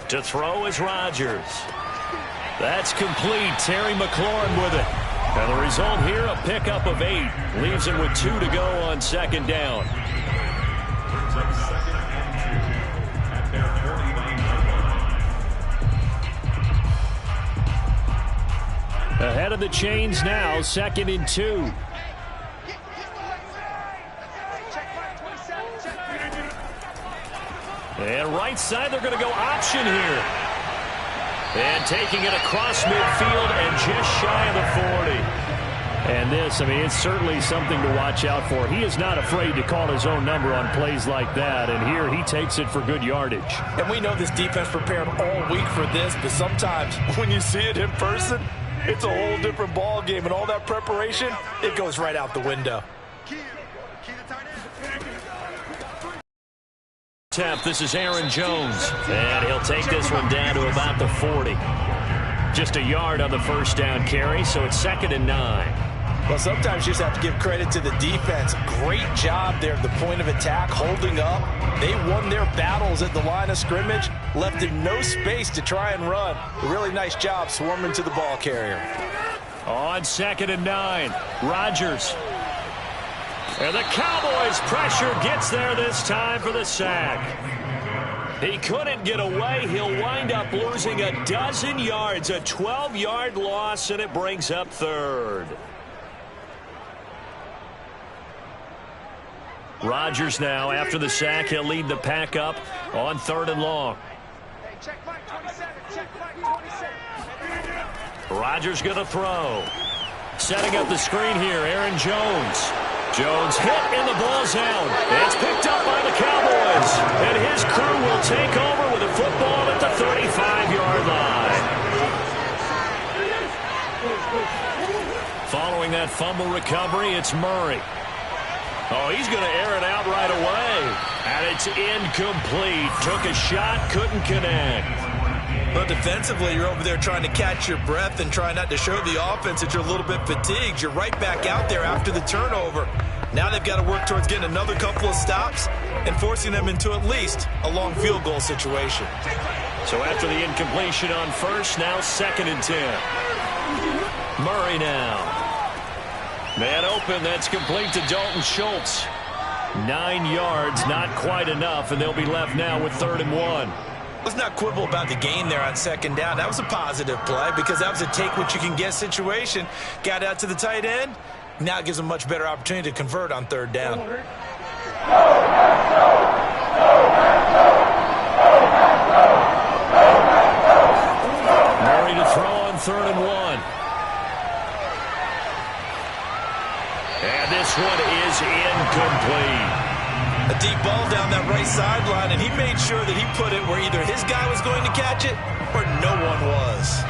To throw is Rodgers. That's complete. Terry McLaurin with it. And the result here, a pickup of 8. Leaves him with 2 to go on second down. Ahead of the chains now, 2nd and 2. And right side, they're going to go option here. And taking it across midfield and just shy of the 40. And this, I mean, it's certainly something to watch out for. He is not afraid to call his own number on plays like that. And here he takes it for good yardage. And we know this defense prepared all week for this, but sometimes when you see it in person, it's a whole different ball game. And all that preparation, it goes right out the window. This is Aaron Jones, and he'll take this one down to about the 40. Just a yard on the first down carry, so it's 2nd and 9. Well, sometimes you just have to give credit to the defense. Great job there at the point of attack, holding up. They won their battles at the line of scrimmage, left him no space to try and run. A really nice job swarming to the ball carrier. On 2nd and 9, Rodgers. And the Cowboys' pressure gets there this time for the sack. He couldn't get away. He'll wind up losing a dozen yards, a 12-yard loss, and it brings up 3rd. Rodgers now, after the sack, he'll lead the pack up on 3rd and long. Rodgers going to throw. Setting up the screen here, Aaron Jones. Jones hit and the ball's out. It's picked up by the Cowboys. And his crew will take over with a football at the 35-yard line. Following that fumble recovery, it's Murray. Oh, he's going to air it out right away. And it's incomplete. Took a shot, couldn't connect. But defensively, you're over there trying to catch your breath and try not to show the offense that you're a little bit fatigued. You're right back out there after the turnover. Now they've got to work towards getting another couple of stops and forcing them into at least a long field goal situation. So after the incompletion on first, now 2nd and 10. Murray now. Man open, that's complete to Dalton Schultz. 9 yards, not quite enough, and they'll be left now with 3rd and 1. Let's not quibble about the gain there on 2nd down. That was a positive play because that was a take-what-you-can-get situation. Got out to the tight end. Now it gives them a much better opportunity to convert on 3rd down. Murray to throw on 3rd and 1. And this one is incomplete. A deep ball down that right sideline, and he made sure that he put it where either his guy was going to catch it or no one was.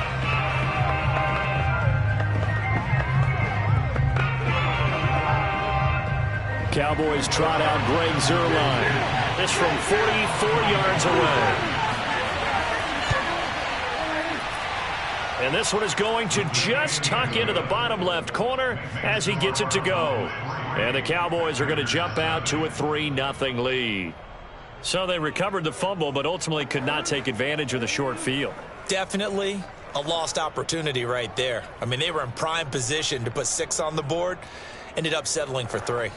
Cowboys trot out Greg Zuerlein. This from 44 yards away. And this one is going to just tuck into the bottom left corner as he gets it to go. And the Cowboys are going to jump out to a 3-0 lead. So they recovered the fumble, but ultimately could not take advantage of the short field. Definitely a lost opportunity right there. I mean, they were in prime position to put 6 on the board. Ended up settling for 3.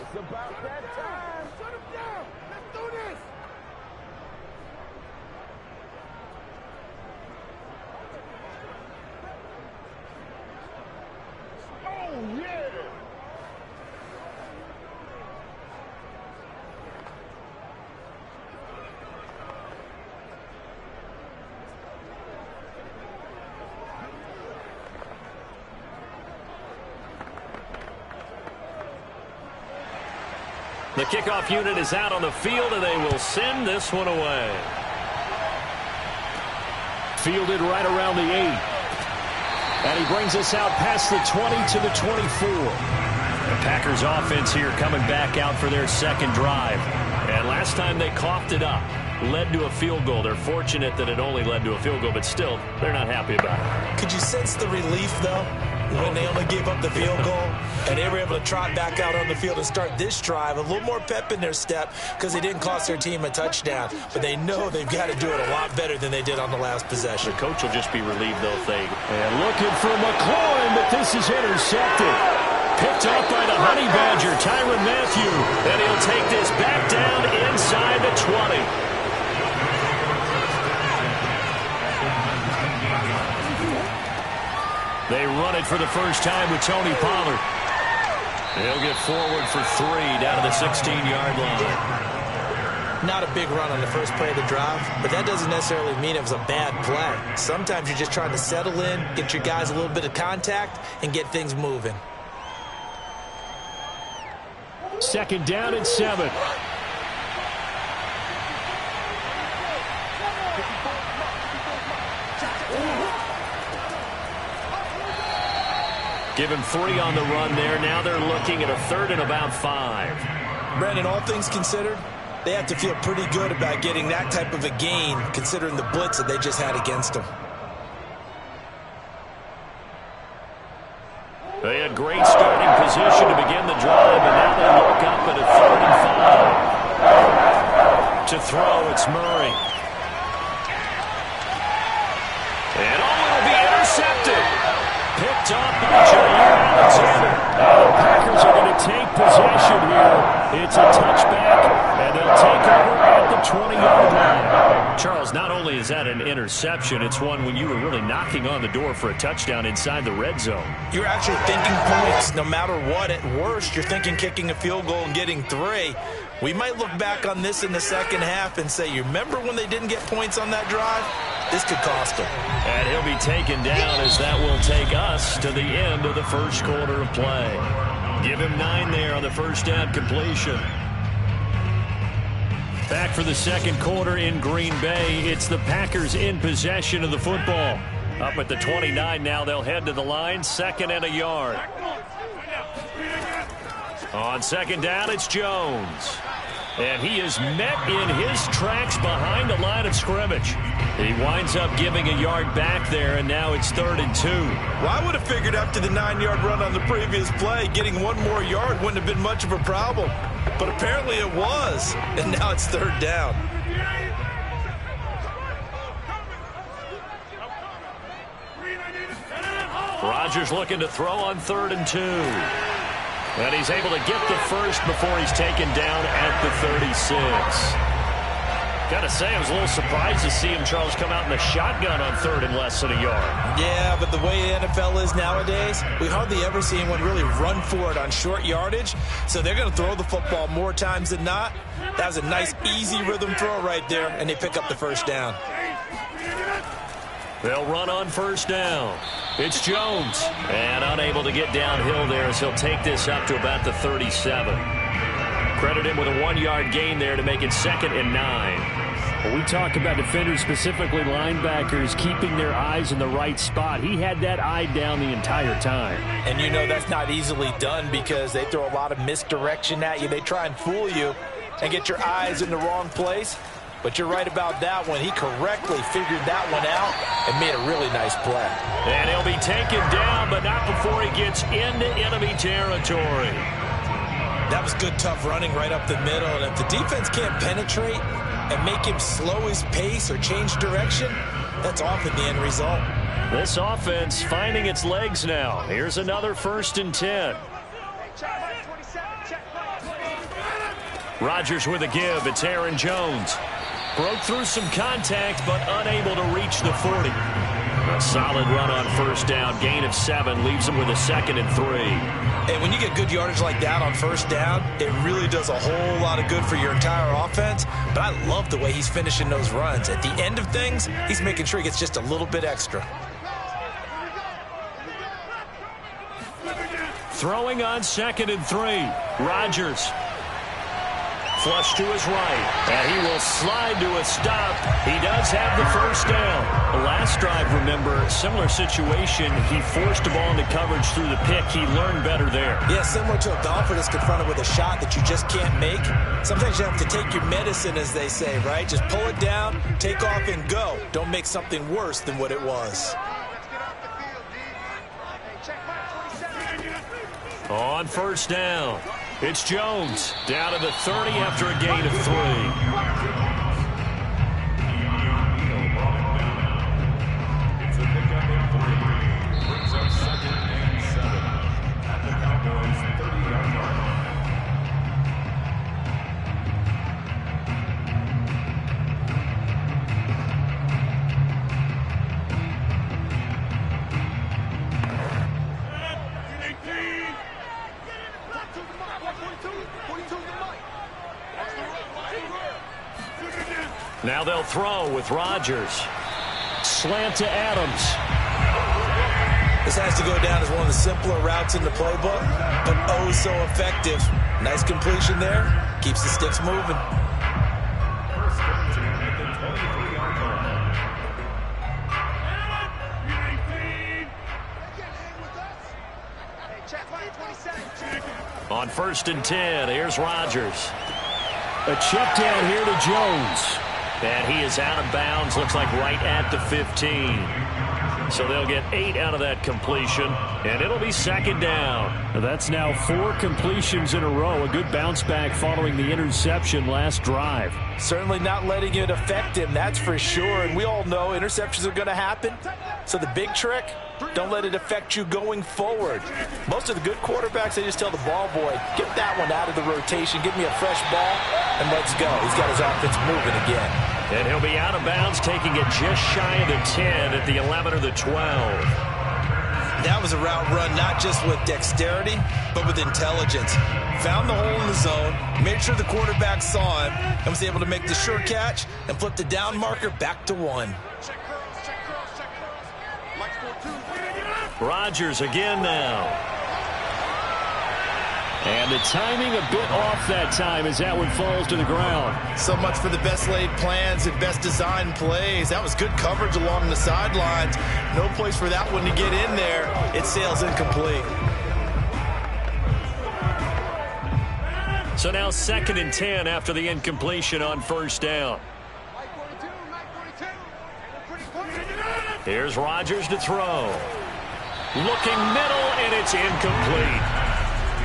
The kickoff unit is out on the field, and they will send this one away. Fielded right around the 8. And he brings us out past the 20 to the 24. The Packers offense here coming back out for their 2nd drive. And last time they coughed it up, led to a field goal. They're fortunate that it only led to a field goal, but still, they're not happy about it. Could you sense the relief, though? when they only gave up the field goal, and they were able to trot back out on the field and start this drive, a little more pep in their step because they didn't cost their team a touchdown. But they know they've got to do it a lot better than they did on the last possession. The coach will just be relieved, though, if they... And looking for McLaurin, but this is intercepted. Picked up by the Honey Badger, Tyrann Mathieu. And he'll take this back down inside the 20. They run it for the first time with Tony Pollard. He'll get forward for 3 down to the 16-yard line. Not a big run on the first play of the drive, but that doesn't necessarily mean it was a bad play. Sometimes you're just trying to settle in, get your guys a little bit of contact, and get things moving. 2nd down and 7. Give him 3 on the run there. Now they're looking at a 3rd and about 5. Brandon, all things considered, they have to feel pretty good about getting that type of a gain, considering the blitz that they just had against them. They had great starting position to begin the drive, and now they look up at a 3rd and 5. To throw, it's Murray. And will be intercepted. Picked up by Jair Alexander. Now the Packers are going to take possession here. It's a touchback, and they'll take over at the 20-yard line. Charles, not only is that an interception, it's one when you were really knocking on the door for a touchdown inside the red zone. You're actually thinking points. No matter what, at worst, you're thinking kicking a field goal and getting 3. We might look back on this in the second half and say, you remember when they didn't get points on that drive? This could cost him. And he'll be taken down as that will take us to the end of the first quarter of play. Give him 9 there on the first down completion. Back for the second quarter in Green Bay. It's the Packers in possession of the football. Up at the 29 now, they'll head to the line. 2nd and a yard. On 2nd down, it's Jones. And he is met in his tracks behind the line of scrimmage. He winds up giving a yard back there, and now it's 3rd and 2. Well, I would have figured after the 9-yard run on the previous play, getting 1 more yard wouldn't have been much of a problem. But apparently it was, and now it's 3rd down. Rodgers looking to throw on 3rd and 2. And he's able to get the first before he's taken down at the 36. Got to say, I was a little surprised to see him, Charles, come out in the shotgun on 3rd and less than a yard. Yeah, but the way the NFL is nowadays, we hardly ever see anyone really run for it on short yardage. So they're going to throw the football more times than not. That was a nice, easy rhythm throw right there, and they pick up the first down. They'll run on 1st down. It's Jones. And unable to get downhill there as he'll take this up to about the 37. Credit him with a 1-yard gain there to make it 2nd and 9. Well, we talk about defenders, specifically linebackers, keeping their eyes in the right spot. He had that eye down the entire time. And you know that's not easily done because they throw a lot of misdirection at you. They try and fool you and get your eyes in the wrong place. But you're right about that one. He correctly figured that one out and made a really nice play. And he'll be taken down, but not before he gets into enemy territory. That was good, tough running right up the middle. And if the defense can't penetrate and make him slow his pace or change direction, that's often the end result. This offense finding its legs now. Here's another 1st and 10. Rodgers with a give. It's Aaron Jones. Broke through some contact, but unable to reach the 40. A solid run on 1st down. Gain of 7 leaves him with a 2nd and 3. And when you get good yardage like that on 1st down, it really does a whole lot of good for your entire offense. But I love the way he's finishing those runs. At the end of things, he's making sure he gets just a little bit extra. Throwing on 2nd and 3. Rodgers. Flush to his right, and he will slide to a stop. He does have the 1st down. The last drive, remember, similar situation. He forced a ball into coverage through the pick. He learned better there. Yeah, similar to a golfer that's confronted with a shot that you just can't make. Sometimes you have to take your medicine, as they say, right? Just pull it down, take off, and go. Don't make something worse than what it was. On first down, it's Jones down to the 30 after a gain of 3. Now they'll throw with Rodgers. Slant to Adams. This has to go down as one of the simpler routes in the playbook, but oh so effective. Nice completion there. Keeps the sticks moving. On first and 10, here's Rodgers. A check down here to Jones. And he is out of bounds, looks like right at the 15. So they'll get 8 out of that completion, and it'll be second down. That's now 4 completions in a row. A good bounce back following the interception last drive. Certainly not letting it affect him, that's for sure. And we all know interceptions are going to happen. So the big trick, don't let it affect you going forward. Most of the good quarterbacks, they just tell the ball boy, get that one out of the rotation, give me a fresh ball, and let's go. He's got his offense moving again. And he'll be out of bounds, taking it just shy of the 10 at the 11 or the 12. That was a route run not just with dexterity, but with intelligence. Found the hole in the zone, made sure the quarterback saw him, and was able to make the sure catch and flip the down marker back to 1. Rodgers again now. And the timing a bit off that time as that one falls to the ground. So much for the best laid plans and best designed plays. That was good coverage along the sidelines. No place for that one to get in there. It sails incomplete. So now second and 10 after the incompletion on first down. Here's Rodgers to throw. Looking middle, and it's incomplete.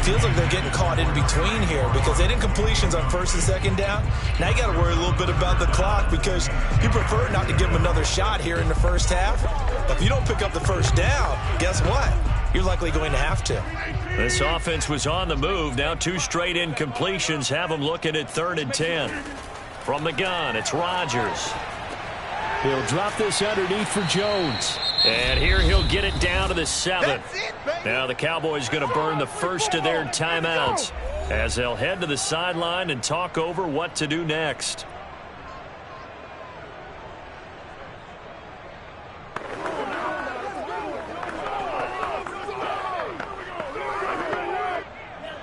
Feels like they're getting caught in between here because they did completions on first and second down. Now you got to worry a little bit about the clock because you prefer not to give them another shot here in the first half. But if you don't pick up the first down, guess what? You're likely going to have to. This offense was on the move. Now 2 straight incompletions have them looking at third and 10. From the gun, it's Rodgers. He'll drop this underneath for Jones. And here he'll get it down to the 7. Now the Cowboys going to burn the first of their timeouts as they'll head to the sideline and talk over what to do next.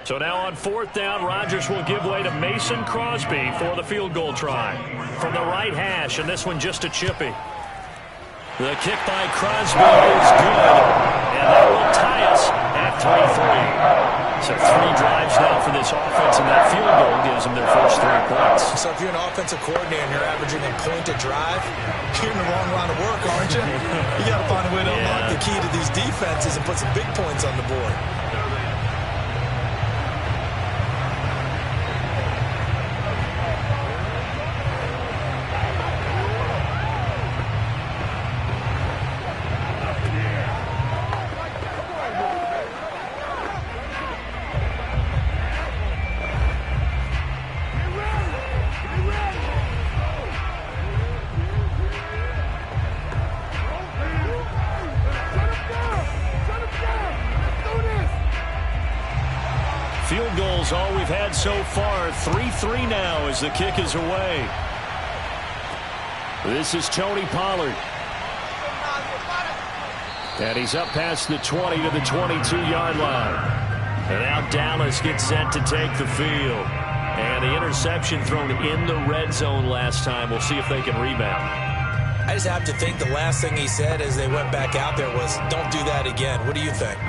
So now on fourth down, Rodgers will give way to Mason Crosby for the field goal try. From the right hash, and this one just a chippy. The kick by Crosby is good, and that will tie us at 3-3. So 3 drives now for this offense, and that field goal gives them their first 3 points. So if you're an offensive coordinator and you're averaging a point a drive, you're in the wrong line of work, aren't you? You got to find a way to unlock the key to these defenses and put some big points on the board. Field goals all we've had so far. 3-3 now as the kick is away. This is Tony Pollard. And he's up past the 20 to the 22-yard line. And now Dallas gets set to take the field. And the interception thrown in the red zone last time. We'll see if they can rebound. I just have to think the last thing he said as they went back out there was, don't do that again. What do you think?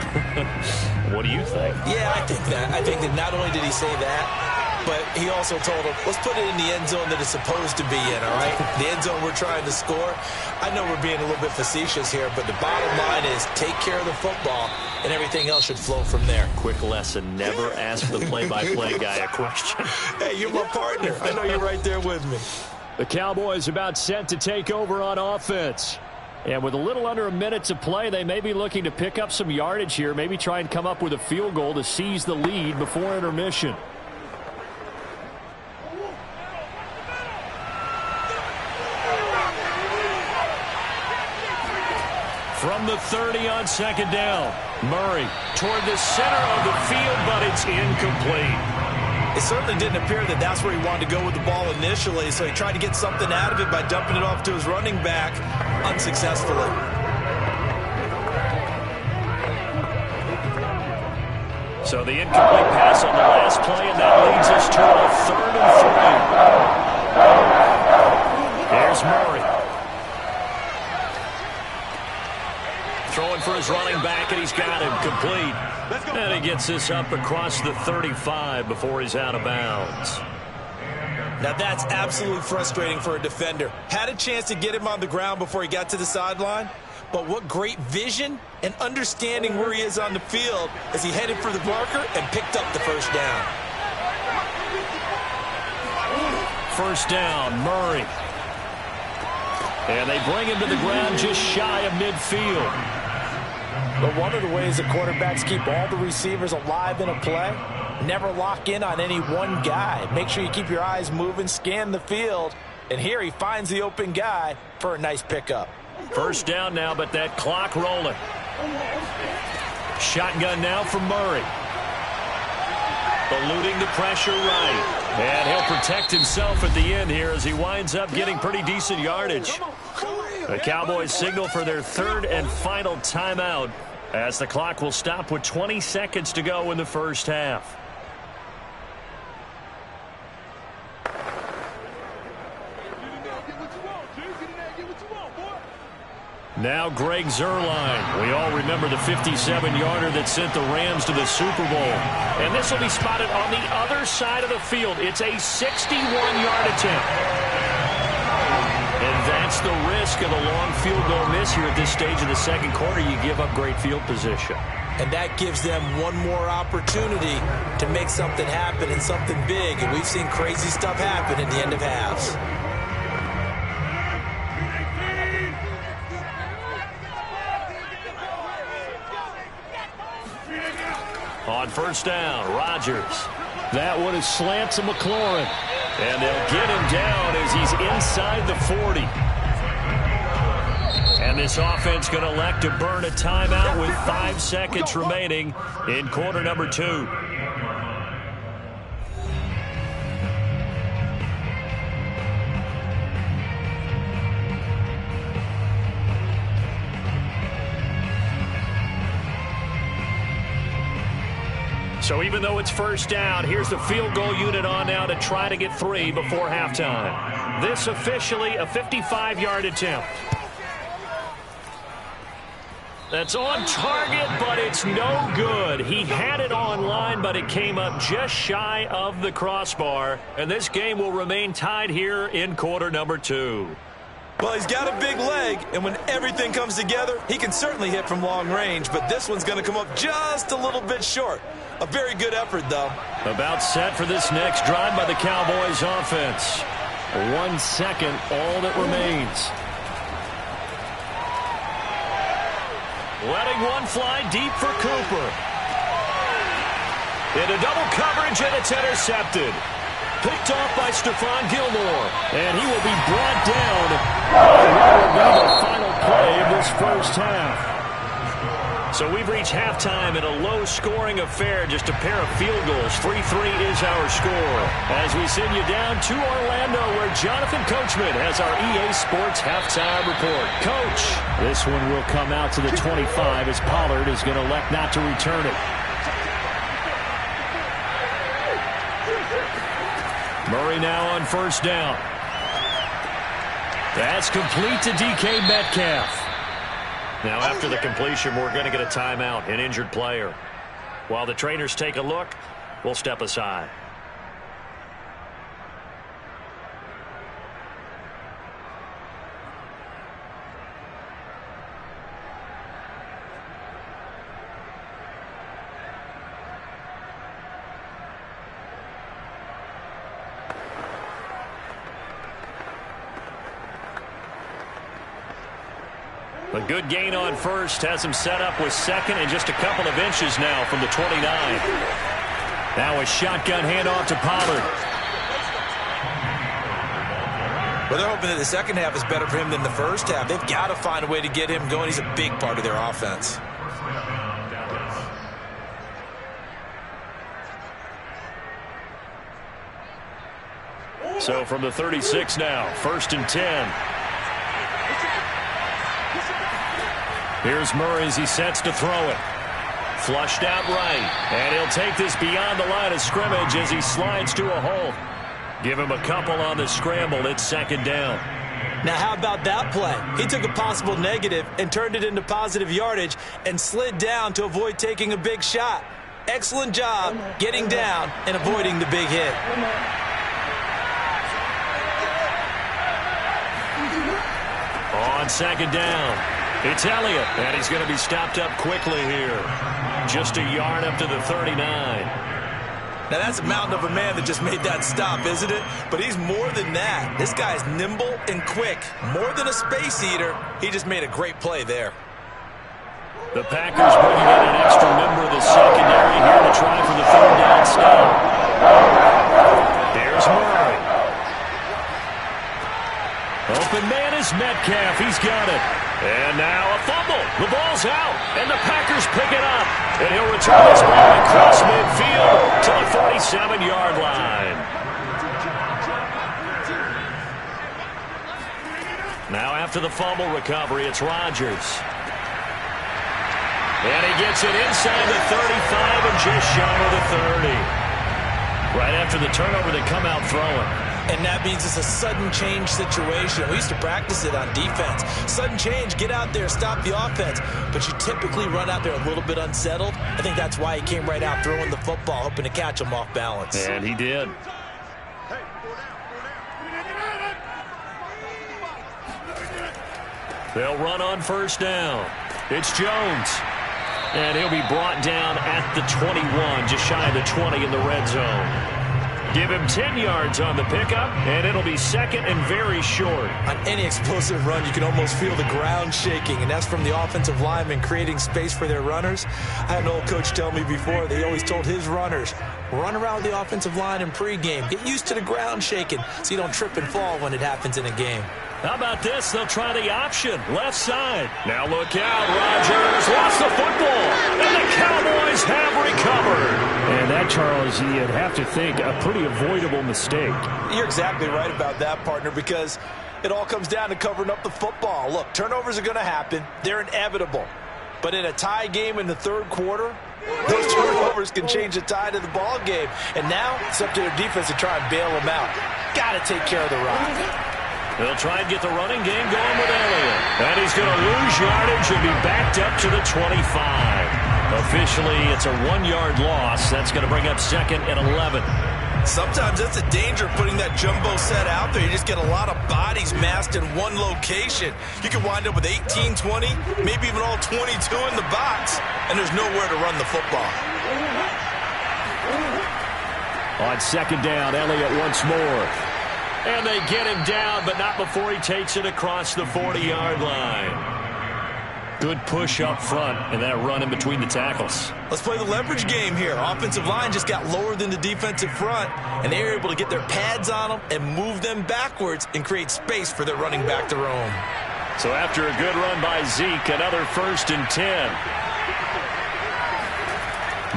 What do you think? Yeah, I think that. I think that not only did he say that, but he also told him, let's put it in the end zone that it's supposed to be in, all right? The end zone we're trying to score. I know we're being a little bit facetious here, but the bottom line is take care of the football, and everything else should flow from there. Quick lesson, never ask the play-by-play guy a question. Hey, you're my partner. I know you're right there with me. The Cowboys about set to take over on offense. And with a little under a minute to play, they may be looking to pick up some yardage here, maybe try and come up with a field goal to seize the lead before intermission. From the 30 on second down, Murray toward the center of the field, but it's incomplete. It certainly didn't appear that that's where he wanted to go with the ball initially, so he tried to get something out of it by dumping it off to his running back unsuccessfully. So the incomplete pass on the last play, and that leads us to a 3rd and 3. Here's Murray. Throwing for his running back, and he's got him complete. And he gets this up across the 35 before he's out of bounds. Now that's absolutely frustrating for a defender. Had a chance to get him on the ground before he got to the sideline, but what great vision and understanding where he is on the field as he headed for the marker and picked up the first down. First down, Murray. And they bring him to the ground just shy of midfield. But one of the ways that quarterbacks keep all the receivers alive in a play, never lock in on any one guy. Make sure you keep your eyes moving, scan the field, and here he finds the open guy for a nice pickup. First down now, but that clock rolling. Shotgun now for Murray. Eluding the pressure right. And he'll protect himself at the end here as he winds up getting pretty decent yardage. The Cowboys signal for their 3rd and final timeout as the clock will stop with 20 seconds to go in the first half. Now Greg Zuerlein. We all remember the 57-yarder that sent the Rams to the Super Bowl. And this will be spotted on the other side of the field. It's a 61-yard attempt. And that's the risk of a long field goal miss here at this stage of the second quarter. You give up great field position. And that gives them one more opportunity to make something happen and something big. And we've seen crazy stuff happen at the end of halves. On first down, Rodgers. That one is slant to McLaurin. And they'll get him down as he's inside the 40. And this offense going to elect to burn a timeout with 5 seconds remaining in quarter number 2. So even though it's first down, here's the field goal unit on now to try to get 3 before halftime. This officially a 55-yard attempt. That's on target, but it's no good. He had it on line, but it came up just shy of the crossbar. And this game will remain tied here in quarter number 2. Well, he's got a big leg, and when everything comes together, he can certainly hit from long range, but this one's going to come up just a little bit short. A very good effort, though. About set for this next drive by the Cowboys offense. 1 second, all that remains. Letting one fly deep for Cooper. Into double coverage, and it's intercepted. Picked off by Stephon Gilmore. And he will be brought down. And that will be the final play of this first half. So we've reached halftime in a low-scoring affair, just a pair of field goals. 3-3 is our score. As we send you down to Orlando, where Jonathan Coachman has our EA Sports halftime report. Coach, this one will come out to the 25 as Pollard is going to elect not to return it. Murray now on first down. That's complete to DK Metcalf. Now, after the completion, we're going to get a timeout, an injured player. While the trainers take a look, we'll step aside. A good gain on first has him set up with second and just a couple of inches now from the 29. Now a shotgun handoff to Pollard. Well, they're hoping that the second half is better for him than the first half. They've got to find a way to get him going. He's a big part of their offense. So from the 36 now, 1st and 10. Here's Murray as he sets to throw it. Flushed out right. And he'll take this beyond the line of scrimmage as he slides to a hole. Give him a couple on the scramble. It's 2nd down. Now, how about that play? He took a possible negative and turned it into positive yardage and slid down to avoid taking a big shot. Excellent job getting down and avoiding the big hit. On 2nd down, it's Elliott, and he's going to be stopped up quickly here. Just a yard up to the 39. Now, that's a mountain of a man that just made that stop, isn't it? But he's more than that. This guy's nimble and quick. More than a space eater, he just made a great play there. The Packers bringing in an extra member of the secondary here to try for the 3rd down stop. Here's Murray. Open man is Metcalf. He's got it. And now a fumble. The ball's out. And the Packers pick it up. And he'll return this ball across midfield to the 47-yard line. Now after the fumble recovery, it's Rodgers. And he gets it inside the 35 and just shy of the 30. Right after the turnover, they come out throwing. And that means it's a sudden change situation. We used to practice it on defense. Sudden change, get out there, stop the offense. But you typically run out there a little bit unsettled. I think that's why he came right out throwing the football, hoping to catch him off balance. And he did. They'll run on 1st down. It's Jones. And he'll be brought down at the 21, just shy of the 20 in the red zone. Give him 10 yards on the pickup, and it'll be 2nd and very short. On any explosive run, you can almost feel the ground shaking, and that's from the offensive linemen creating space for their runners. I had an old coach tell me before, they always told his runners, run around the offensive line in pregame. Get used to the ground shaking so you don't trip and fall when it happens in a game. How about this? They'll try the option. Left side. Now look out. Rodgers lost the football. And the Cowboys have recovered. And that, Charles, you'd have to think a pretty avoidable mistake. You're exactly right about that, partner, because it all comes down to covering up the football. Look, turnovers are going to happen. They're inevitable. But in a tie game in the 3rd quarter, those turnovers can change the tide of the ball game. And now it's up to their defense to try and bail them out. Got to take care of the rock. They'll try and get the running game going with Elliott. And he's going to lose yardage and be backed up to the 25. Officially, it's a 1-yard loss. That's going to bring up 2nd and 11. Sometimes that's a danger of putting that jumbo set out there. You just get a lot of bodies massed in one location. You can wind up with 18, 20, maybe even all 22 in the box, and there's nowhere to run the football. On 2nd down, Elliott once more. And they get him down, but not before he takes it across the 40-yard line. Good push up front, and that run in between the tackles. Let's play the leverage game here. Offensive line just got lower than the defensive front, and they were able to get their pads on them and move them backwards and create space for their running back to roam. So after a good run by Zeke, another 1st and 10.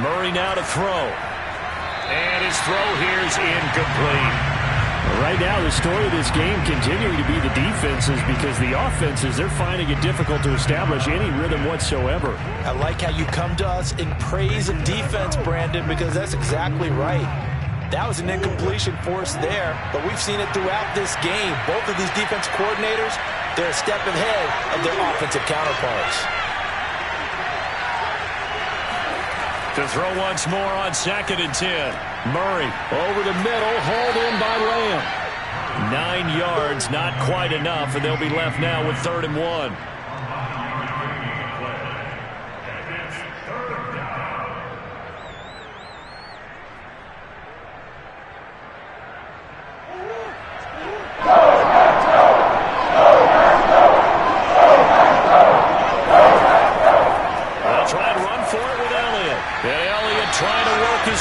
Murray now to throw. And his throw here is incomplete. Right now, the story of this game continuing to be the defenses, because the offenses, they're finding it difficult to establish any rhythm whatsoever. I like how you come to us in praise of defense, Brandon, because that's exactly right. That was an incompletion force there, but we've seen it throughout this game. Both of these defense coordinators, they're a step ahead of their offensive counterparts. To throw once more on 2nd and 10. Murray over the middle, hauled in by Lamb. 9 yards, not quite enough, and they'll be left now with 3rd and 1.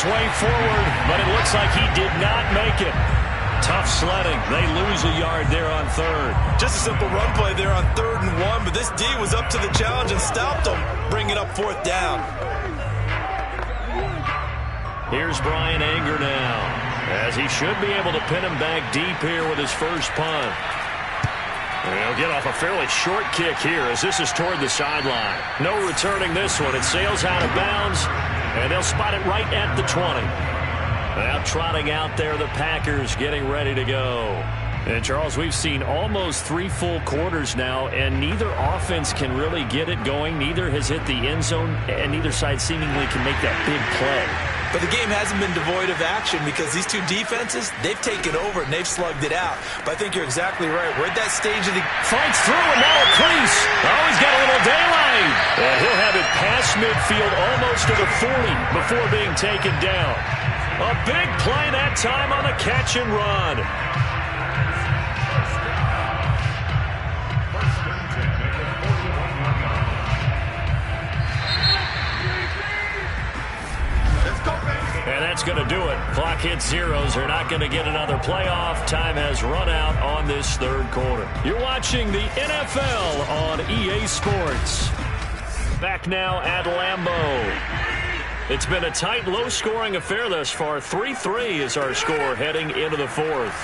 his way forward, but it looks like he did not make it. Tough sledding. They lose a yard there on third. Just a simple run play there on 3rd and 1, but this D was up to the challenge and stopped them, bringing up 4th down. Here's Bryan Anger now, as he should be able to pin him back deep here with his first punt. And he'll get off a fairly short kick here as this is toward the sideline. No returning this one. It sails out of bounds, and they'll spot it right at the 20. Now trotting out there, the Packers getting ready to go. And, Charles, we've seen almost 3 full quarters now, and neither offense can really get it going. Neither has hit the end zone, and neither side seemingly can make that big play. But the game hasn't been devoid of action because these two defenses, they've taken over and they've slugged it out. But I think you're exactly right. We're at that stage of the... Fights through and now a crease. Oh, he's got a little daylight. And he'll have it past midfield almost to the 40 before being taken down. A big play that time on the catch and run. And that's going to do it. Clock hits zeros. They're not going to get another playoff. Time has run out on this 3rd quarter. You're watching the NFL on EA Sports. Back now at Lambeau. It's been a tight, low-scoring affair thus far. 3-3 is our score heading into the 4th.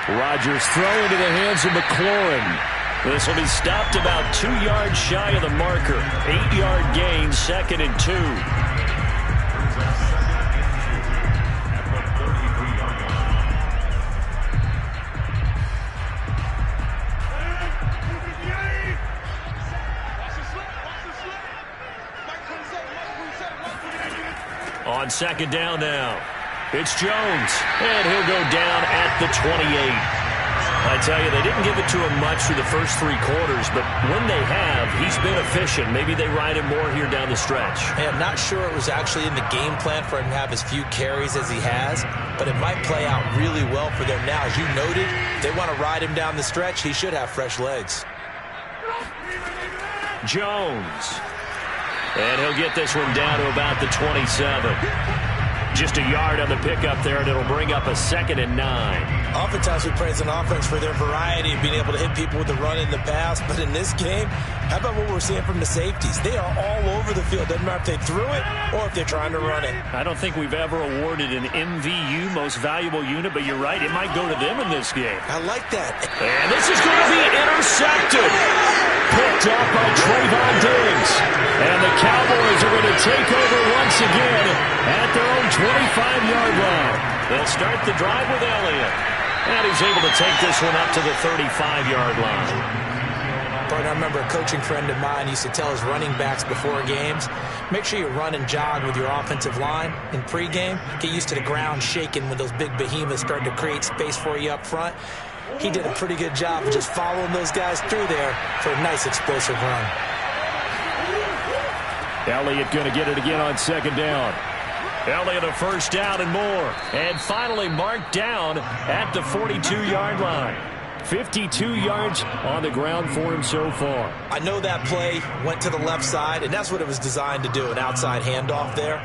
Rodgers throw into the hands of McLaurin. This will be stopped about 2 yards shy of the marker. 8-yard gain, 2nd and 2. On 2nd down now, it's Jones, and he'll go down at the 28. I tell you, they didn't give it to him much through the first 3 quarters, but when they have, he's been efficient. Maybe they ride him more here down the stretch. Hey, I'm not sure it was actually in the game plan for him to have as few carries as he has, but it might play out really well for them now. As you noted, if they want to ride him down the stretch, he should have fresh legs. Jones. And he'll get this one down to about the 27. Just a yard on the pickup there, and it'll bring up a 2nd and 9. Oftentimes we praise an offense for their variety of being able to hit people with the run in the pass, but in this game, how about what we're seeing from the safeties? They are all over the field. Doesn't matter if they threw it or if they're trying to run it. I don't think we've ever awarded an MVU, most valuable unit, but you're right, it might go to them in this game. I like that. And this is going to be intercepted. Picked off by Trayvon Diggs. And the Cowboys are going to take over once again at their own 25-yard line. They'll start the drive with Elliott. And he's able to take this one up to the 35-yard line. I remember a coaching friend of mine used to tell his running backs before games, make sure you run and jog with your offensive line in pregame. Get used to the ground shaking when those big behemoths start to create space for you up front. He did a pretty good job of just following those guys through there for a nice explosive run. Elliott going to get it again on 2nd down. Elliott a first down and more. And finally marked down at the 42-yard line. 52 yards on the ground for him so far. I know that play went to the left side, and that's what it was designed to do, an outside handoff there.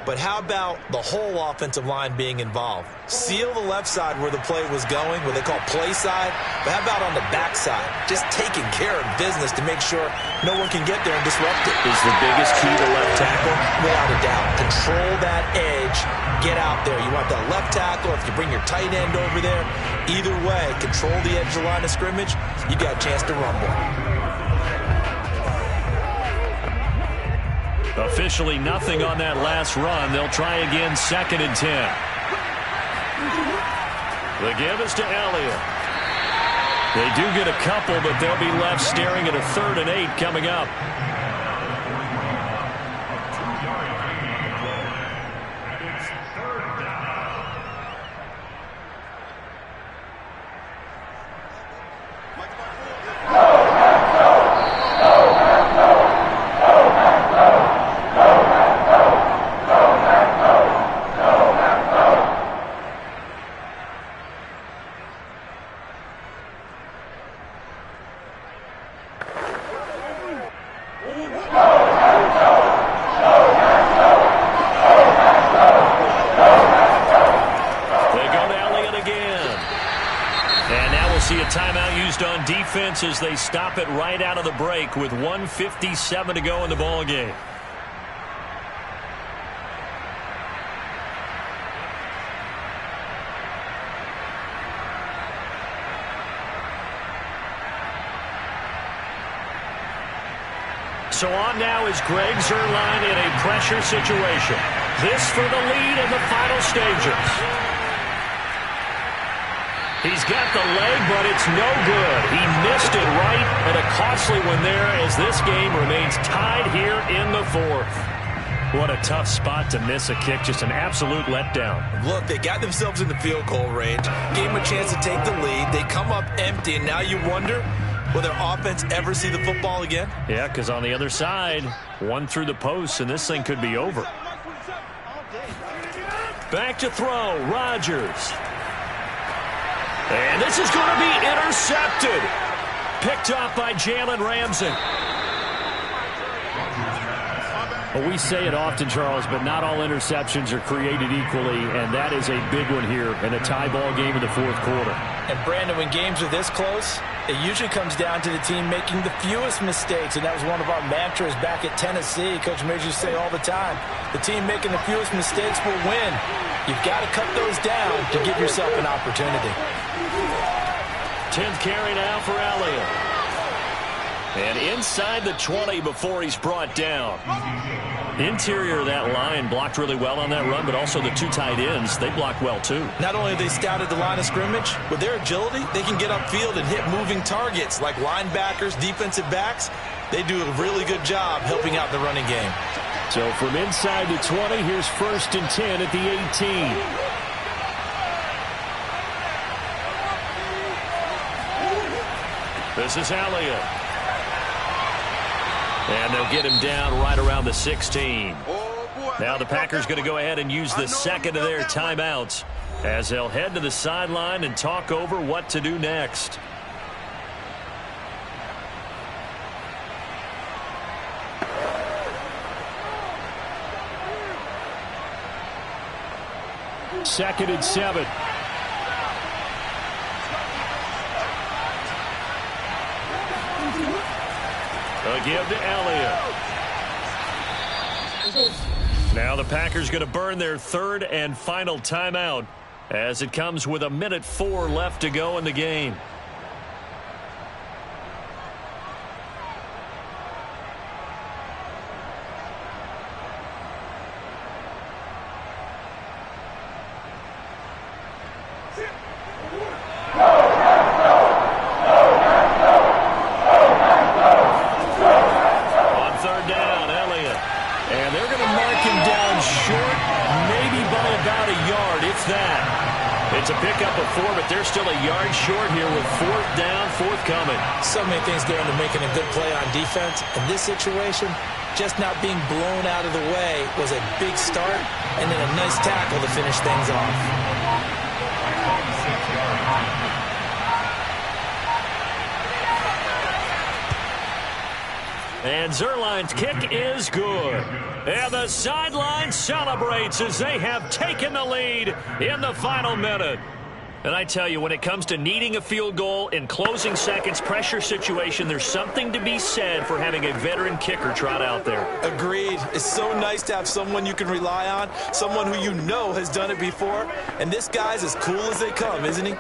But how about the whole offensive line being involved? Seal the left side where the play was going, what they call play side. But how about on the back side? Just taking care of business to make sure no one can get there and disrupt it. Is the biggest key to left tackle? Without a doubt. Control that edge. Get out there. You want that left tackle. If you bring your tight end over there, either way, control the edge of the line of scrimmage. You got a chance to rumble. Officially nothing on that last run. They'll try again, 2nd and 10. The give is to Elliott. They do get a couple, but they'll be left staring at a 3rd and 8 coming up. see a timeout used on defense as they stop it right out of the break with 1:57 to go in the ball game. So on now is Greg Zuerlein in a pressure situation. This for the lead in the final stages. He's got the leg, but it's no good. He missed it right, and a costly one there as this game remains tied here in the fourth. What a tough spot to miss a kick. Just an absolute letdown. Look, they got themselves in the field goal range, gave them a chance to take the lead. They come up empty, and now you wonder, will their offense ever see the football again? Yeah, because on the other side, one through the post, and this thing could be over. Back to throw, Rodgers. And this is going to be intercepted. Picked off by Jalen Ramsey. Well, we say it often, Charles, but not all interceptions are created equally, and that is a big one here in a tie ball game in the fourth quarter. And, Brandon, when games are this close, it usually comes down to the team making the fewest mistakes, and that was one of our mantras back at Tennessee. Coach Major used to say all the time, the team making the fewest mistakes will win. You've got to cut those down to give yourself an opportunity. 10th carry now for Elliott. And inside the 20 before he's brought down. Interior of that line blocked really well on that run, but also the two tight ends, they blocked well too. Not only have they scouted the line of scrimmage, with their agility, they can get upfield and hit moving targets like linebackers, defensive backs. They do a really good job helping out the running game. So from inside the 20, here's 1st and 10 at the 18. This is Elliott. And they'll get him down right around the 16. Now the Packers going to go ahead and use the second of their timeouts as they'll head to the sideline and talk over what to do next. Second and 7. A give to Elliott. Now the Packers going to burn their third and final timeout as it comes with 1:04 left to go in the game. It's a pickup of 4, but they're still a yard short here with 4th down, forthcoming. So many things go into making a good play on defense. In this situation, just not being blown out of the way was a big start, and then a nice tackle to finish things off. And Zuerlein's kick is good. And the sideline celebrates as they have taken the lead in the final minute. And I tell you, when it comes to needing a field goal in closing seconds, pressure situation, there's something to be said for having a veteran kicker trot out there. Agreed. It's so nice to have someone you can rely on, someone who you know has done it before. And this guy's as cool as they come, isn't he?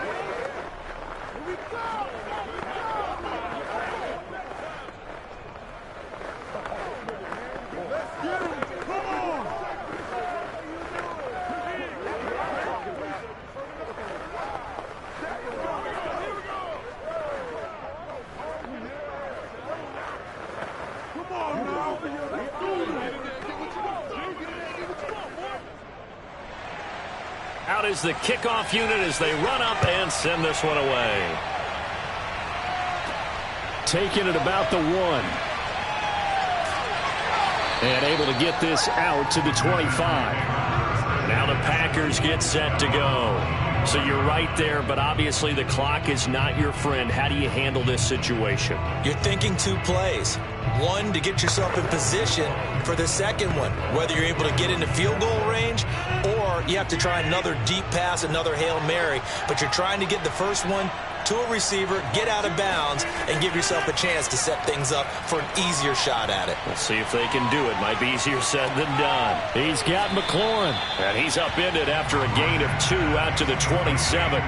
Out is the kickoff unit as they run up and send this one away. Taking it about the 1. And able to get this out to the 25. Now the Packers get set to go. So you're right there, but obviously the clock is not your friend. How do you handle this situation? You're thinking 2 plays. One, to get yourself in position for the second one, whether you're able to get into field goal range or you have to try another deep pass, another Hail Mary. But you're trying to get the first one to a receiver, get out of bounds, and give yourself a chance to set things up for an easier shot at it. We'll see if they can do it. Might be easier said than done. He's got McLaurin. And he's upended after a gain of 2 out to the 27.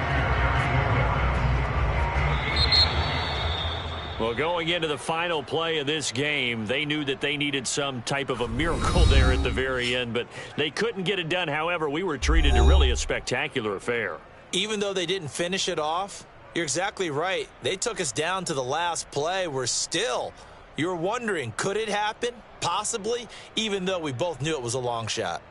Well, going into the final play of this game, they knew that they needed some type of a miracle there at the very end, but they couldn't get it done. However, we were treated to really a spectacular affair. Even though they didn't finish it off, you're exactly right. They took us down to the last play. We're still, you're wondering, could it happen? Possibly, even though we both knew it was a long shot.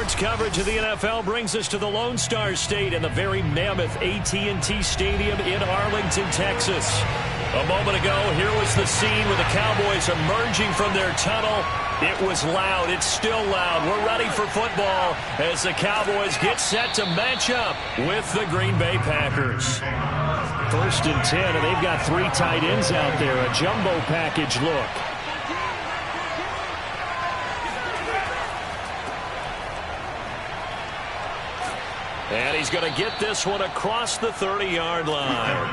Sports coverage of the NFL brings us to the Lone Star State and the very mammoth AT&T Stadium in Arlington, Texas. A moment ago, here was the scene with the Cowboys emerging from their tunnel. It was loud. It's still loud. We're ready for football as the Cowboys get set to match up with the Green Bay Packers. 1st and 10, and they've got 3 tight ends out there. A jumbo package look. And he's going to get this one across the 30-yard line.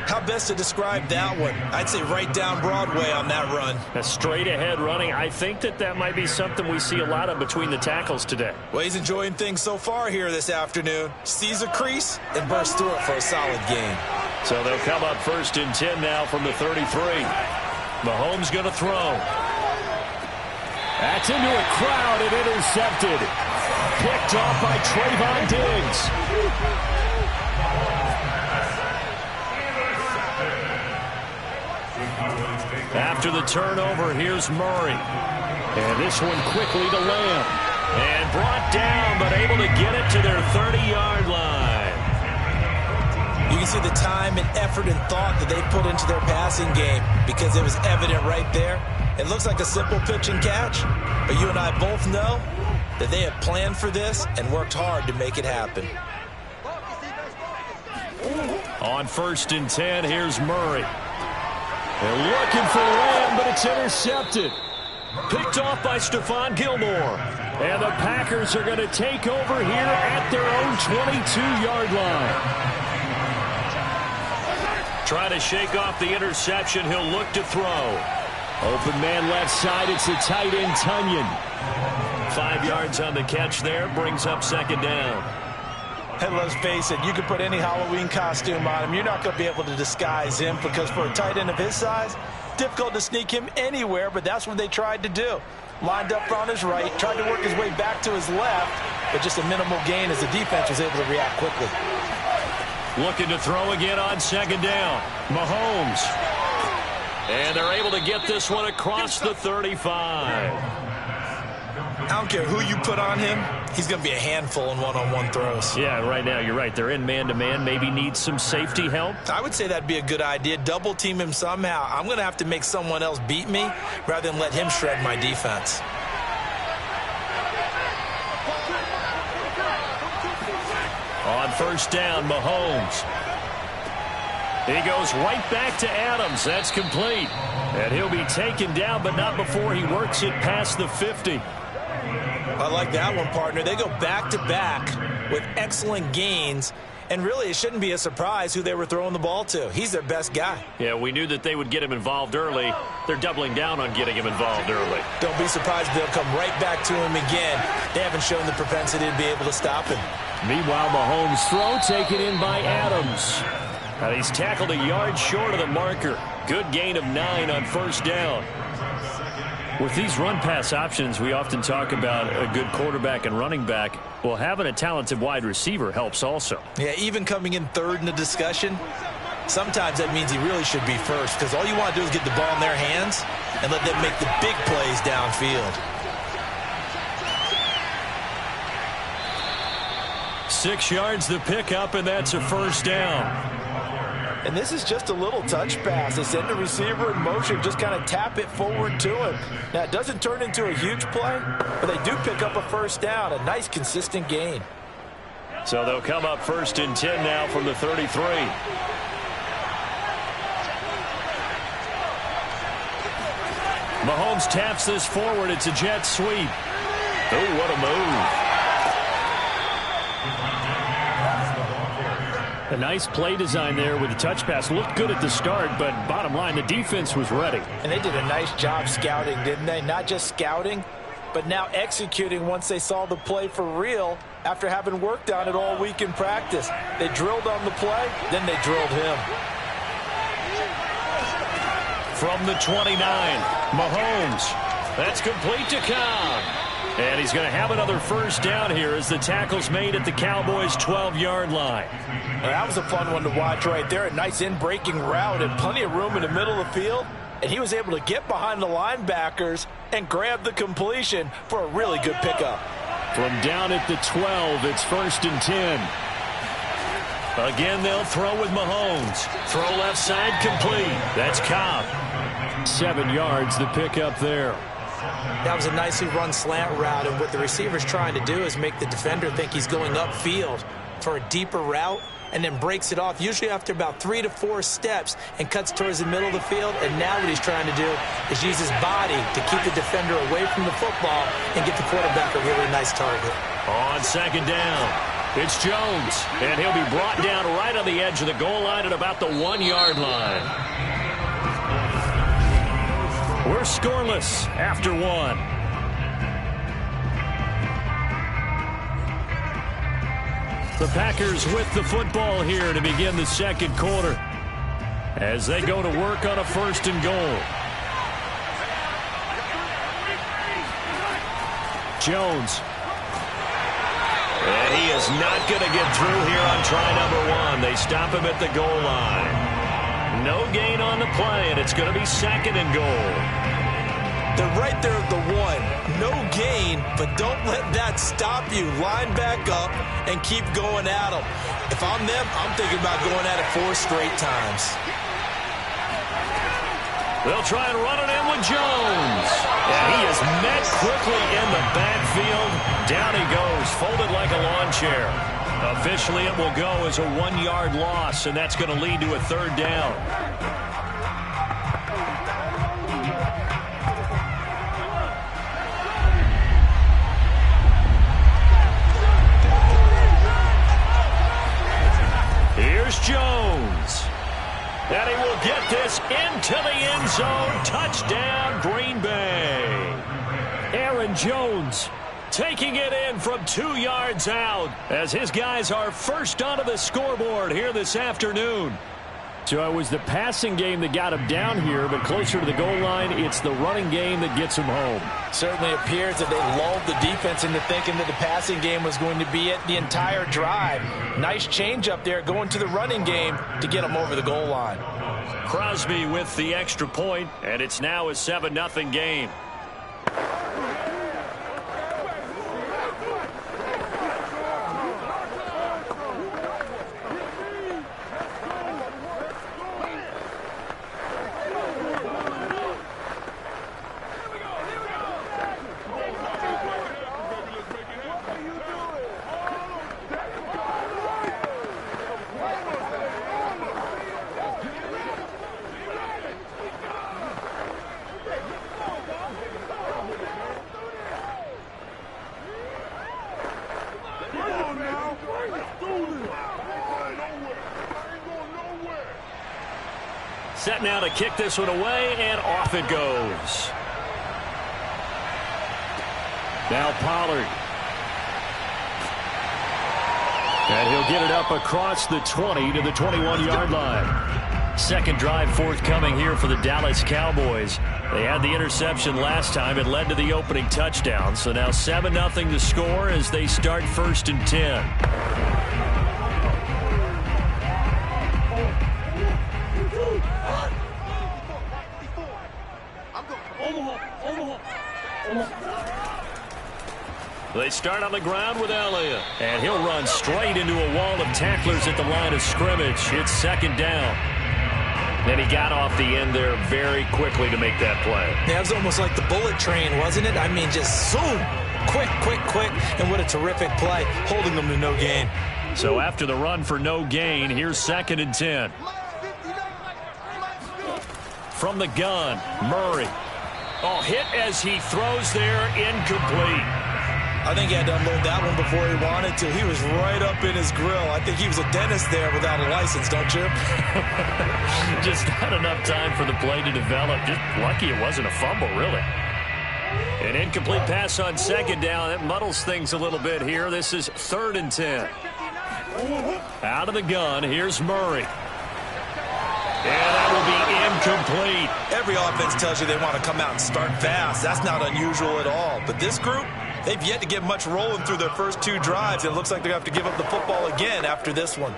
How best to describe that one? I'd say right down Broadway on that run. A straight-ahead running. I think that might be something we see a lot of between the tackles today. Well, he's enjoying things so far here this afternoon. Sees a crease and bursts through it for a solid gain. So they'll come up 1st and 10 now from the 33. Mahomes going to throw. That's into a crowd and intercepted. Picked off by Trayvon Diggs. After the turnover, here's Murray. And this one quickly to Lamb. And brought down, but able to get it to their 30-yard line. You can see the time and effort and thought that they put into their passing game because it was evident right there. It looks like a simple pitch and catch, but you and I both know that they have planned for this and worked hard to make it happen. On 1st and 10, here's Murray. They're looking for Lamb, but it's intercepted. Picked off by Stephon Gilmore. And the Packers are going to take over here at their own 22-yard line. Trying to shake off the interception. He'll look to throw. Open man left side. It's the tight end, Tunyon. 5 yards on the catch there. Brings up 2nd down. And let's face it, you could put any Halloween costume on him. You're not going to be able to disguise him because for a tight end of his size, difficult to sneak him anywhere, but that's what they tried to do. Lined up on his right, tried to work his way back to his left, but just a minimal gain as the defense was able to react quickly. Looking to throw again on 2nd down. Mahomes. And they're able to get this one across the 35. I don't care who you put on him, he's going to be a handful in one-on-one throws. Yeah, right now you're right. They're in man-to-man. Maybe need some safety help. I would say that'd be a good idea. Double team him somehow. I'm going to have to make someone else beat me rather than let him shred my defense. On 1st down, Mahomes. He goes right back to Adams. That's complete. And he'll be taken down, but not before he works it past the 50. I like that one, partner. They go back-to-back with excellent gains, and really it shouldn't be a surprise who they were throwing the ball to. He's their best guy. Yeah, we knew that they would get him involved early. They're doubling down on getting him involved early. Don't be surprised if they'll come right back to him again. They haven't shown the propensity to be able to stop him. Meanwhile, Mahomes' throw taken in by Adams. And he's tackled a yard short of the marker. Good gain of 9 on 1st down. With these run-pass options, we often talk about a good quarterback and running back. Well, having a talented wide receiver helps also. Yeah, even coming in 3rd in the discussion, sometimes that means he really should be 1st because all you want to do is get the ball in their hands and let them make the big plays downfield. 6 yards the pickup, and that's a 1st down. And this is just a little touch pass. They send the receiver in motion, just kind of tap it forward to him. Now, it doesn't turn into a huge play, but they do pick up a 1st down, a nice, consistent gain. So they'll come up 1st and 10 now from the 33. Mahomes taps this forward. It's a jet sweep. Oh, what a move. A nice play design there with the touch pass. Looked good at the start, but bottom line, the defense was ready. And they did a nice job scouting, didn't they? Not just scouting, but now executing once they saw the play for real after having worked on it all week in practice. They drilled on the play, then they drilled him. From the 29, Mahomes. That's complete to Cobb. And he's going to have another 1st down here as the tackle's made at the Cowboys' 12-yard line. Well, that was a fun one to watch right there. A nice in-breaking route and plenty of room in the middle of the field. And he was able to get behind the linebackers and grab the completion for a really good pickup. From down at the 12, it's 1st and 10. Again, they'll throw with Mahomes. Throw left side complete. That's Cobb. 7 yards the pickup there. That was a nicely run slant route, and what the receiver's trying to do is make the defender think he's going upfield for a deeper route, and then breaks it off, usually after about 3 to 4 steps, and cuts towards the middle of the field. And now what he's trying to do is use his body to keep the defender away from the football and get the quarterback a really nice target. On 2nd down, it's Jones, and he'll be brought down right on the edge of the goal line at about the 1-yard line. We're scoreless after 1. The Packers with the football here to begin the 2nd quarter as they go to work on a 1st and goal. Jones. And he is not going to get through here on try number 1. They stop him at the goal line. No gain on the play, and it's going to be 2nd and goal. They're right there at the 1. No gain, but don't let that stop you. Line back up and keep going at them. If I'm them, I'm thinking about going at it 4 straight times. They'll try and run it in with Jones. And he is met quickly in the backfield. Down he goes, folded like a lawn chair. Officially, it will go as a 1-yard loss, and that's going to lead to a 3rd down. Here's Jones. And he will get this into the end zone. Touchdown, Green Bay. Aaron Jones taking it in from 2 yards out as his guys are first onto the scoreboard here this afternoon. So it was the passing game that got him down here, but closer to the goal line, it's the running game that gets him home. Certainly appears that they lulled the defense into thinking that the passing game was going to be it the entire drive. Nice change up there going to the running game to get him over the goal line. Crosby with the extra point, and it's now a 7-0 game. Set now to kick this one away, and off it goes. Now Pollard. And he'll get it up across the 20 to the 21-yard line. Second drive forthcoming here for the Dallas Cowboys. They had the interception last time. It led to the opening touchdown. So now 7-0 to score as they start 1st and 10. They start on the ground with Elliott. And he'll run straight into a wall of tacklers at the line of scrimmage. It's 2nd down. And he got off the end there very quickly to make that play. Yeah, it was almost like the bullet train, wasn't it? I mean, just zoom. Quick, quick, quick. And what a terrific play, holding them to no gain. So after the run for no gain, here's 2nd and 10. From the gun, Murray. Oh, hit as he throws there, incomplete. I think he had to unload that one before he wanted to. He was right up in his grill. I think he was a dentist there without a license, don't you? Just not enough time for the play to develop. Just lucky it wasn't a fumble, really. An incomplete pass on 2nd down. That muddles things a little bit here. This is 3rd and 10. Out of the gun, here's Murray. And that will be incomplete. Every offense tells you they want to come out and start fast. That's not unusual at all. But this group, they've yet to get much rolling through their first 2 drives. It looks like they're going to have to give up the football again after this one.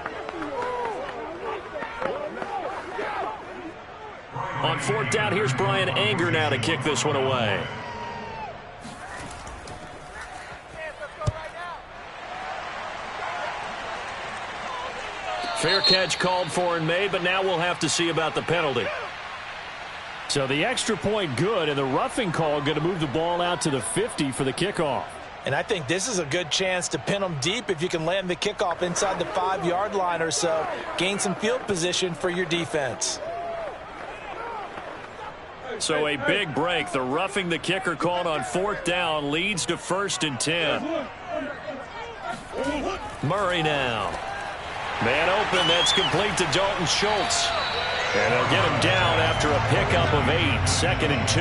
On 4th down, here's Brian Anger now to kick this one away. Fair catch called for and made, but now we'll have to see about the penalty. So the extra point good, and the roughing call going to move the ball out to the 50 for the kickoff. And I think this is a good chance to pin them deep if you can land the kickoff inside the 5-yard line or so. Gain some field position for your defense. So a big break. The roughing the kicker called on 4th down leads to 1st and 10. Murray now. Man open. That's complete to Dalton Schultz. And they'll get him down after a pickup of 8. 2nd and 2.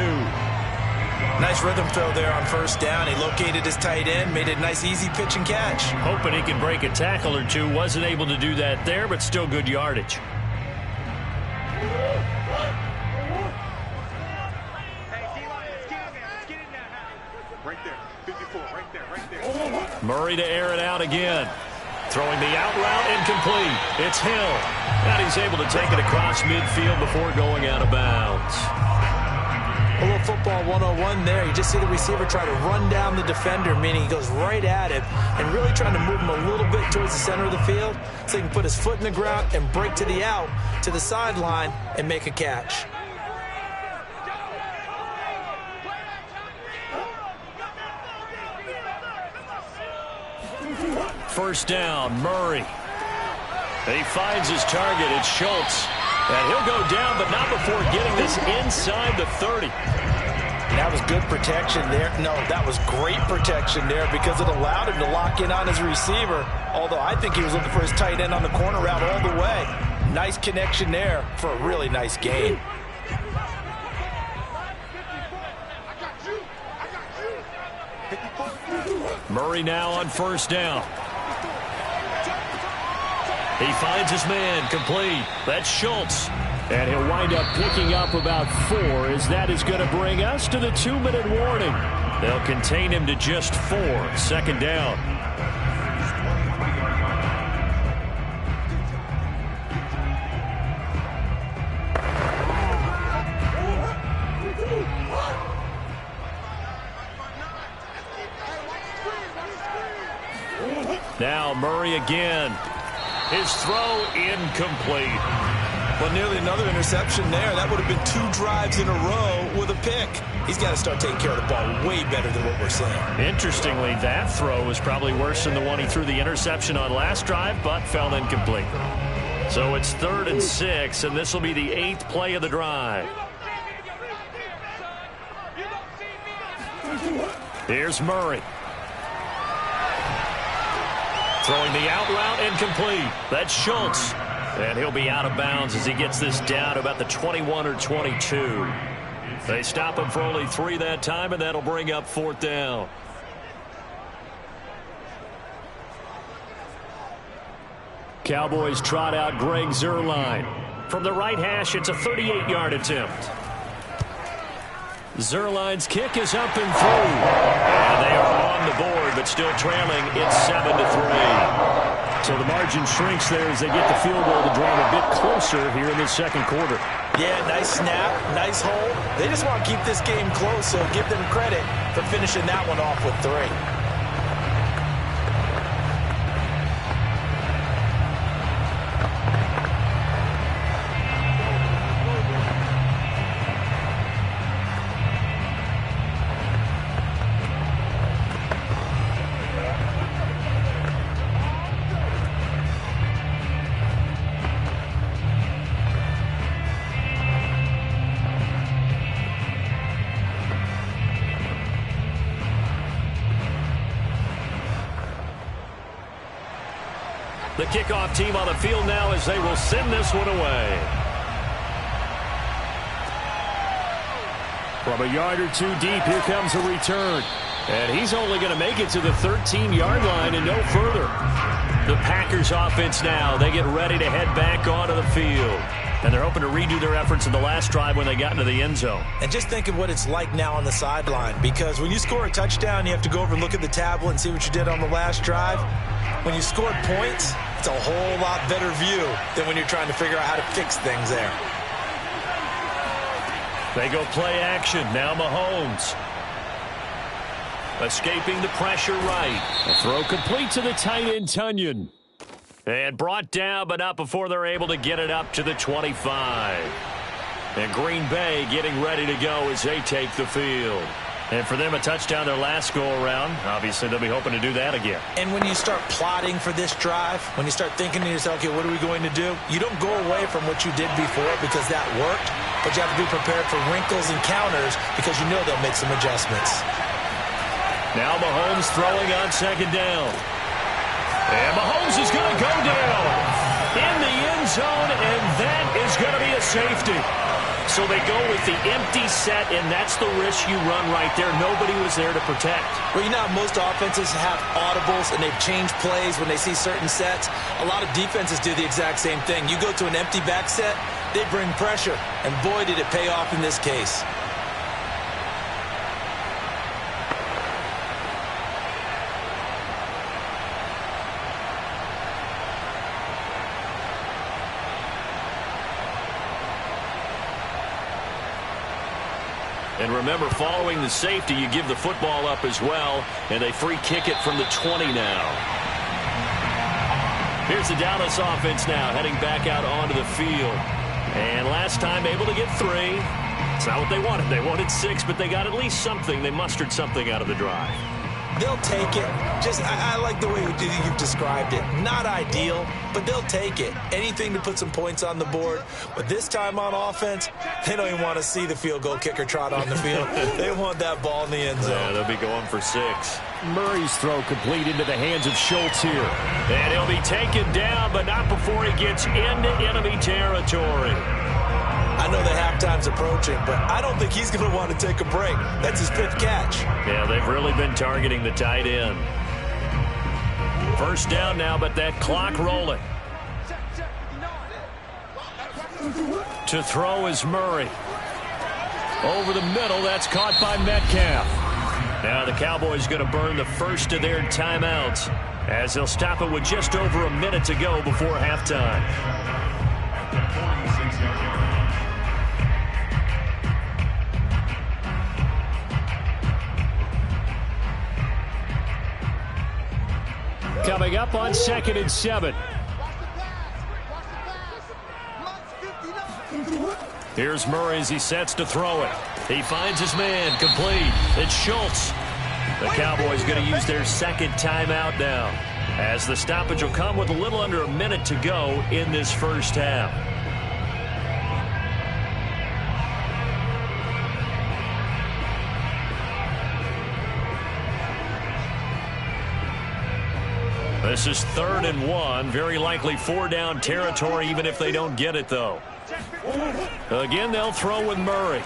Nice rhythm throw there on 1st down. He located his tight end, made a nice easy pitch and catch. Hoping he can break a tackle or two. Wasn't able to do that there, but still good yardage. Murray to air it out again. Throwing the out route incomplete. It's Hill. And he's able to take it across midfield before going out of bounds. A little football 101 there. You just see the receiver try to run down the defender, meaning he goes right at him and really trying to move him a little bit towards the center of the field so he can put his foot in the ground and break to the out, to the sideline, and make a catch. First down, Murray. He finds his target. It's Schultz. And he'll go down, but not before getting this inside the 30. That was good protection there. No, that was great protection there because it allowed him to lock in on his receiver. Although I think he was looking for his tight end on the corner route all the way. Nice connection there for a really nice gain. Murray now on 1st down. He finds his man, complete. That's Schultz. And he'll wind up picking up about 4, as that is going to bring us to the 2-minute warning. They'll contain him to just 4. 2nd down. Now Murray again. His throw incomplete. Well, nearly another interception there. That would have been 2 drives in a row with a pick. He's got to start taking care of the ball way better than what we're seeing. Interestingly, that throw was probably worse than the one he threw the interception on last drive, but fell incomplete. So it's 3rd and 6, and this will be the 8th play of the drive. Here's Murray. Throwing the out route incomplete. That's Schultz. And he'll be out of bounds as he gets this down to about the 21 or 22. They stop him for only 3 that time, and that'll bring up 4th down. Cowboys trot out Greg Zuerlein. From the right hash, it's a 38-yard attempt. Zuerlein's kick is up and through. And they are on the board, but still trailing. It's 7-3. So the margin shrinks there as they get the field goal to draw them a bit closer here in the 2nd quarter. Yeah, nice snap, nice hold. They just want to keep this game close, so give them credit for finishing that one off with 3. The kickoff team on the field now as they will send this one away. From a yard or 2 deep, here comes a return. And he's only going to make it to the 13-yard line and no further. The Packers offense now. They get ready to head back onto the field. And they're hoping to redo their efforts in the last drive when they got into the end zone. And just think of what it's like now on the sideline, because when you score a touchdown, you have to go over and look at the tablet and see what you did on the last drive. When you scored points, it's a whole lot better view than when you're trying to figure out how to fix things there. They go play action. Now Mahomes. Escaping the pressure right. A throw complete to the tight end, Tunyon. And brought down, but not before they're able to get it up to the 25. And Green Bay getting ready to go as they take the field. And for them, a touchdown their last go-around. Obviously, they'll be hoping to do that again. And when you start plotting for this drive, when you start thinking to yourself, okay, what are we going to do? You don't go away from what you did before because that worked, but you have to be prepared for wrinkles and counters because you know they'll make some adjustments. Now Mahomes throwing on second down. And Mahomes is going to go down in the end zone, and that is going to be a safety. So they go with the empty set, and that's the risk you run right there. Nobody was there to protect. Well, you know how most offenses have audibles, and they've changed plays when they see certain sets. A lot of defenses do the exact same thing. You go to an empty back set, they bring pressure, and boy, did it pay off in this case. And remember, following the safety, you give the football up as well, and they free kick it from the 20 now. Here's the Dallas offense now, heading back out onto the field. And last time, able to get 3. It's not what they wanted. They wanted 6, but they got at least something. They mustered something out of the drive. They'll take it. I like the way you've described it. Not ideal, but they'll take it. Anything to put some points on the board. But this time on offense, they don't even want to see the field goal kicker trot on the field. They want that ball in the end zone. Yeah, they'll be going for 6. Murray's throw complete into the hands of Schultz here. And he'll be taken down, but not before he gets into enemy territory. I know the halftime's approaching, but I don't think he's going to want to take a break. That's his 5th catch. Yeah, they've really been targeting the tight end. First down now, but that clock rolling. To throw is Murray. Over the middle, that's caught by Metcalf. Now the Cowboys going to burn the first of their timeouts as they'll stop it with just over a minute to go before halftime. Coming up on 2nd and 7. Here's Murray as he sets to throw it. He finds his man, complete. It's Schultz. The Cowboys going to use their 2nd timeout now, as the stoppage will come with a little under a minute to go in this first half. This is 3rd and 1. Very likely 4-down territory, even if they don't get it, though. Again, they'll throw with Murray.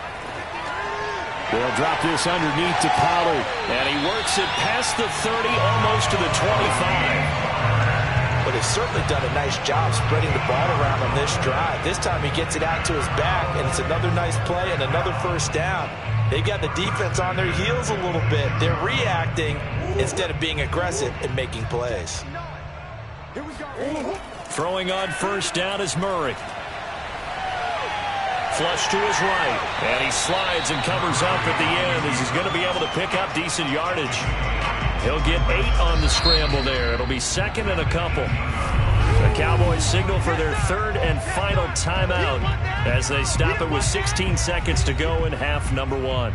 They'll drop this underneath to Pollard. And he works it past the 30, almost to the 25. But they've certainly done a nice job spreading the ball around on this drive. This time he gets it out to his back, and it's another nice play and another first down. They've got the defense on their heels a little bit. They're reacting instead of being aggressive and making plays. Throwing on first down is Murray. Flush to his right. And he slides and covers up at the end as he's going to be able to pick up decent yardage. He'll get 8 on the scramble there. It'll be 2nd and a couple. The Cowboys signal for their 3rd and final timeout as they stop it with 16 seconds to go in half number 1.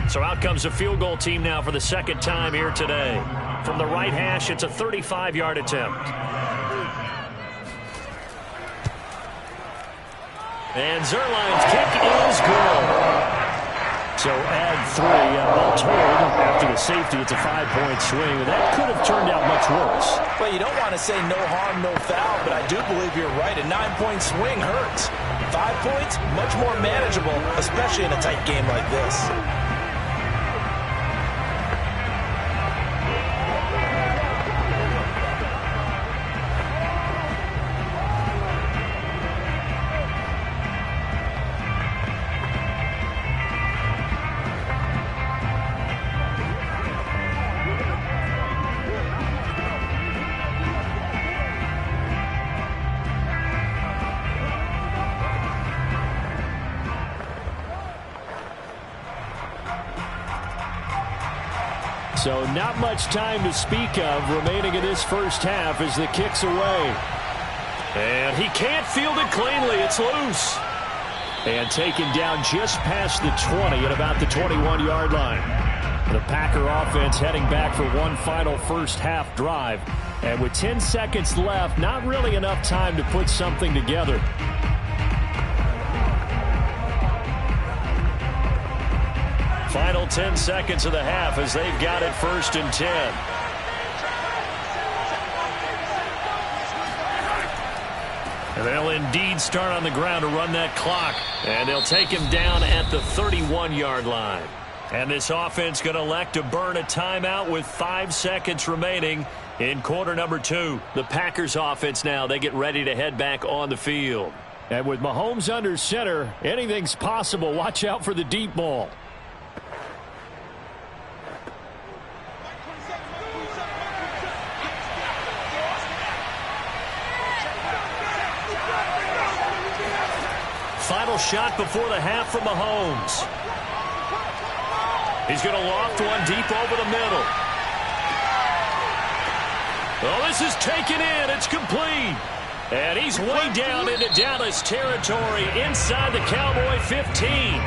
So out comes a field goal team now for the 2nd time here today. From the right hash, it's a 35-yard attempt. And Zuerlein's kick is good. So add 3. All told, after the safety, it's a 5-point swing. And that could have turned out much worse. Well, you don't want to say no harm, no foul, but I do believe you're right. A 9-point swing hurts. 5 points, much more manageable, especially in a tight game like this. So not much time to speak of remaining in this first half as the kick's away. And he can't field it cleanly. It's loose. And taken down just past the 20 at about the 21-yard line. The Packer offense heading back for one final first half drive. And with 10 seconds left, not really enough time to put something together. Final 10 seconds of the half as they've got it 1st and 10. And they'll indeed start on the ground to run that clock. And they'll take him down at the 31-yard line. And this offense going to elect to burn a timeout with 5 seconds remaining in quarter number 2. The Packers offense now, they get ready to head back on the field. And with Mahomes under center, anything's possible. Watch out for the deep ball. Final shot before the half from Mahomes. He's going to loft one deep over the middle. Oh, this is taken in. It's complete. And he's way down into Dallas territory inside the Cowboy 15.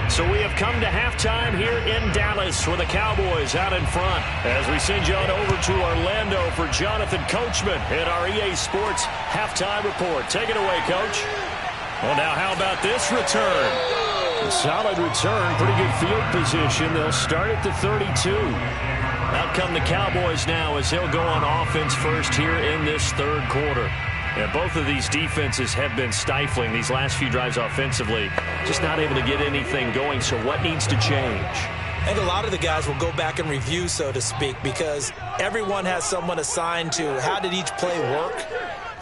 So we have come to halftime here in Dallas with the Cowboys out in front. As we send you on over to Orlando for Jonathan Coachman in our EA Sports halftime report. Take it away, Coach. Well, now how about this return? A solid return, pretty good field position. They'll start at the 32. Out come the Cowboys now as they'll go on offense first here in this third quarter. And both of these defenses have been stifling these last few drives offensively. Just not able to get anything going, so what needs to change? I think a lot of the guys will go back and review, so to speak, because everyone has someone assigned to how did each play work.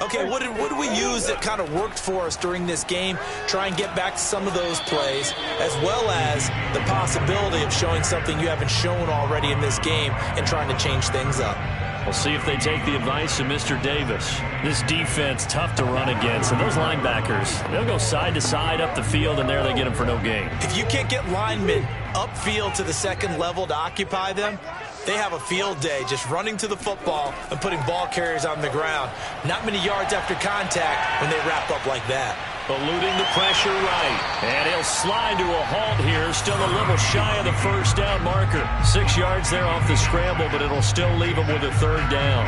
Okay, what did we use that kind of worked for us during this game? Try and get back to some of those plays, as well as the possibility of showing something you haven't shown already in this game and trying to change things up. We'll see if they take the advice of Mr. Davis. This defense, tough to run against. And those linebackers, they'll go side to side up the field, and there they get them for no gain. If you can't get linemen upfield to the second level to occupy them, they have a field day just running to the football and putting ball carriers on the ground. Not many yards after contact when they wrap up like that. Eluding the pressure right. And he'll slide to a halt here. Still a little shy of the first down marker. 6 yards there off the scramble, but it'll still leave him with a third down.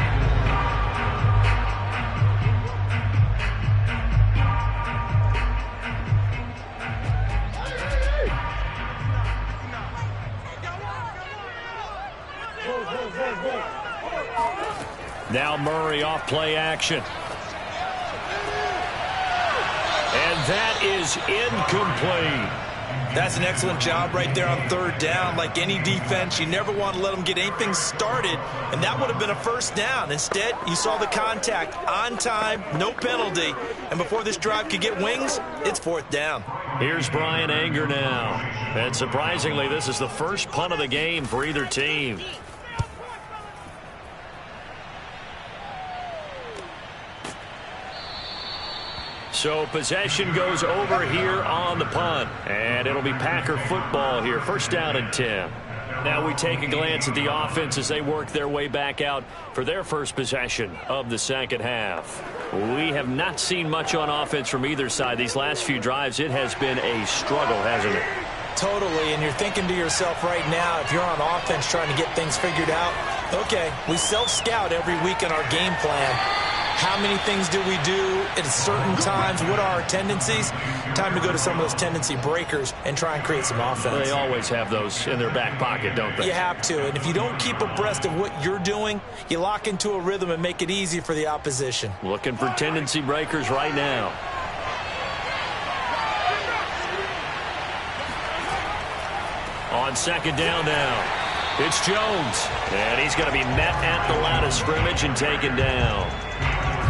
Now Murray off play action. And that is incomplete. That's an excellent job right there on third down. Like any defense, you never want to let them get anything started, and that would have been a first down. Instead, you saw the contact on time, no penalty, and before this drive could get wings, it's fourth down. Here's Brian Anger now. And surprisingly, this is the first punt of the game for either team. So possession goes over here on the punt. And it'll be Packer football here. First down and 10. Now we take a glance at the offense as they work their way back out for their first possession of the second half. We have not seen much on offense from either side. These last few drives, it has been a struggle, hasn't it? Totally, and you're thinking to yourself right now, if you're on offense trying to get things figured out, okay, we self-scout every week in our game plan. How many things do we do at certain times? What are our tendencies? Time to go to some of those tendency breakers and try and create some offense. They always have those in their back pocket, don't they? You have to. And if you don't keep abreast of what you're doing, you lock into a rhythm and make it easy for the opposition. Looking for tendency breakers right now. On second down now, it's Jones. And he's going to be met at the line of scrimmage and taken down.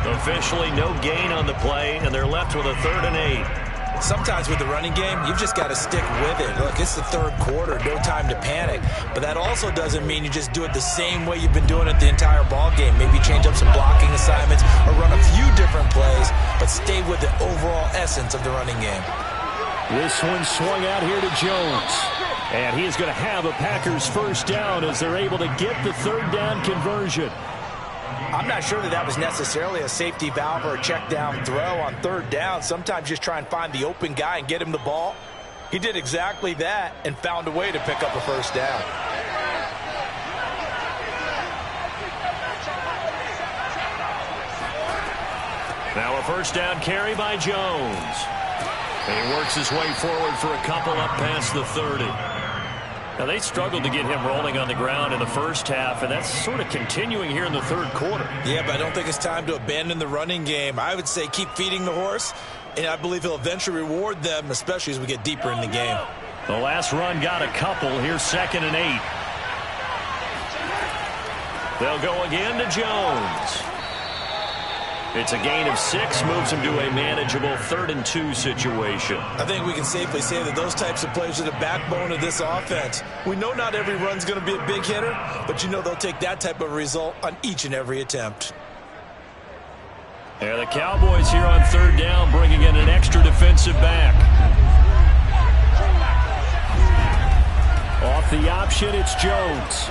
Officially no gain on the play, and they're left with a 3rd and 8. Sometimes with the running game, you've just got to stick with it. Look, it's the third quarter, no time to panic. But that also doesn't mean you just do it the same way you've been doing it the entire ball game. Maybe change up some blocking assignments or run a few different plays, but stay with the overall essence of the running game. This one swung out here to Jones. And he is going to have a Packers first down as they're able to get the third down conversion. I'm not sure that was necessarily a safety valve or a check down throw on third down. Sometimes just try and find the open guy and get him the ball. He did exactly that and found a way to pick up a first down. Now a first down carry by Jones. And he works his way forward for a couple up past the 30. Now, they struggled to get him rolling on the ground in the first half, and that's sort of continuing here in the third quarter. Yeah, but I don't think it's time to abandon the running game. I would say keep feeding the horse, and I believe he'll eventually reward them, especially as we get deeper in the game. The last run got a couple. Here's 2nd and 8. They'll go again to Jones. It's a gain of 6, moves him to a manageable 3rd and 2 situation. I think we can safely say that those types of plays are the backbone of this offense. We know not every run's going to be a big hitter, but you know they'll take that type of result on each and every attempt. There the Cowboys here on 3rd down, bringing in an extra defensive back. Off the option, it's Jones.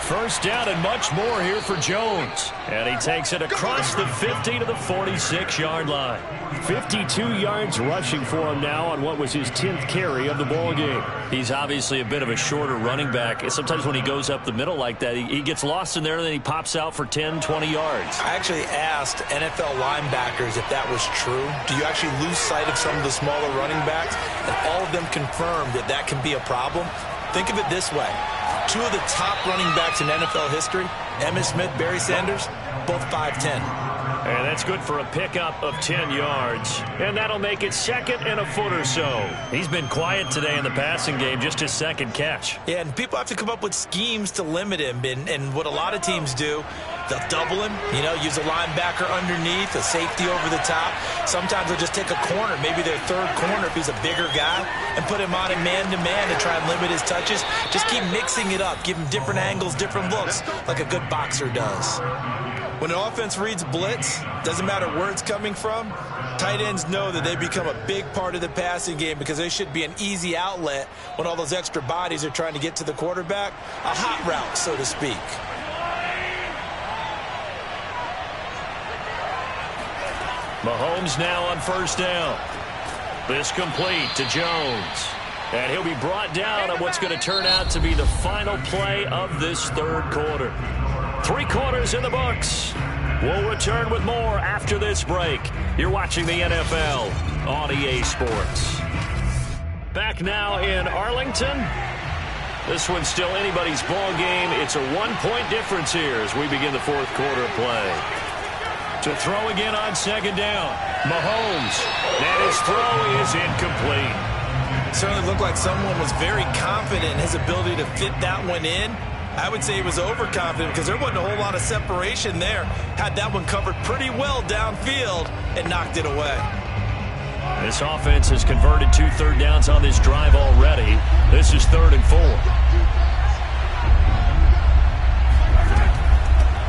First down and much more here for Jones. And he takes it across the 50 to the 46-yard line. 52 yards rushing for him now on what was his 10th carry of the ball game. He's obviously a bit of a shorter running back. And sometimes when he goes up the middle like that, he gets lost in there and then he pops out for 10, 20 yards. I actually asked NFL linebackers if that was true. Do you actually lose sight of some of the smaller running backs? And all of them confirmed that that can be a problem. Think of it this way. 2 of the top running backs in NFL history, Emmitt Smith, Barry Sanders, both 5'10". And that's good for a pickup of 10 yards. And that'll make it 2nd and a foot or so. He's been quiet today in the passing game, just his 2nd catch. Yeah, and people have to come up with schemes to limit him. And what a lot of teams do, they'll double him, use a linebacker underneath, a safety over the top. Sometimes they'll just take a corner, maybe their 3rd corner if he's a bigger guy, and put him on a man-to-man to try and limit his touches. Just keep mixing it up, give him different angles, different looks, like a good boxer does. When an offense reads blitz, doesn't matter where it's coming from, tight ends know that they become a big part of the passing game because they should be an easy outlet when all those extra bodies are trying to get to the quarterback. A hot route, so to speak. Mahomes now on first down. This complete to Jones. And he'll be brought down on what's going to turn out to be the final play of this 3rd quarter. 3 quarters in the books. We'll return with more after this break. You're watching the NFL on EA Sports. Back now in Arlington. This one's still anybody's ball game. It's a 1-point difference here as we begin the 4th quarter of play. To throw again on 2nd down. Mahomes. And his throw is incomplete. Certainly looked like someone was very confident in his ability to fit that one in. I would say he was overconfident because there wasn't a whole lot of separation there. Had that one covered pretty well downfield and knocked it away. This offense has converted 2 third downs on this drive already. This is 3rd and 4.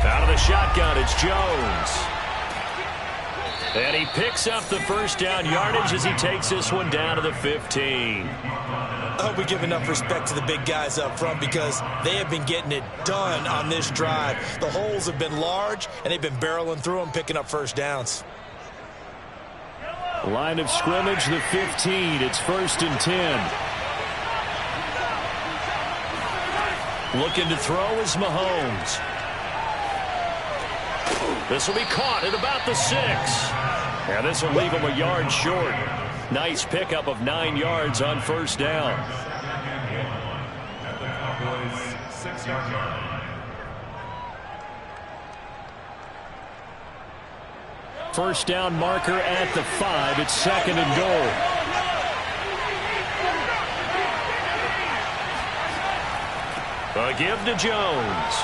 Out of the shotgun, it's Jones. And he picks up the first down yardage as he takes this one down to the 15. I hope we give enough respect to the big guys up front because they have been getting it done on this drive. The holes have been large, and they've been barreling through them, picking up first downs. Line of scrimmage, the 15. It's 1st and 10. Looking to throw is Mahomes. This will be caught at about the 6. And this will leave him a yard short. Nice pickup of 9 yards on first down. First down marker at the 5. It's 2nd and goal. A give to Jones.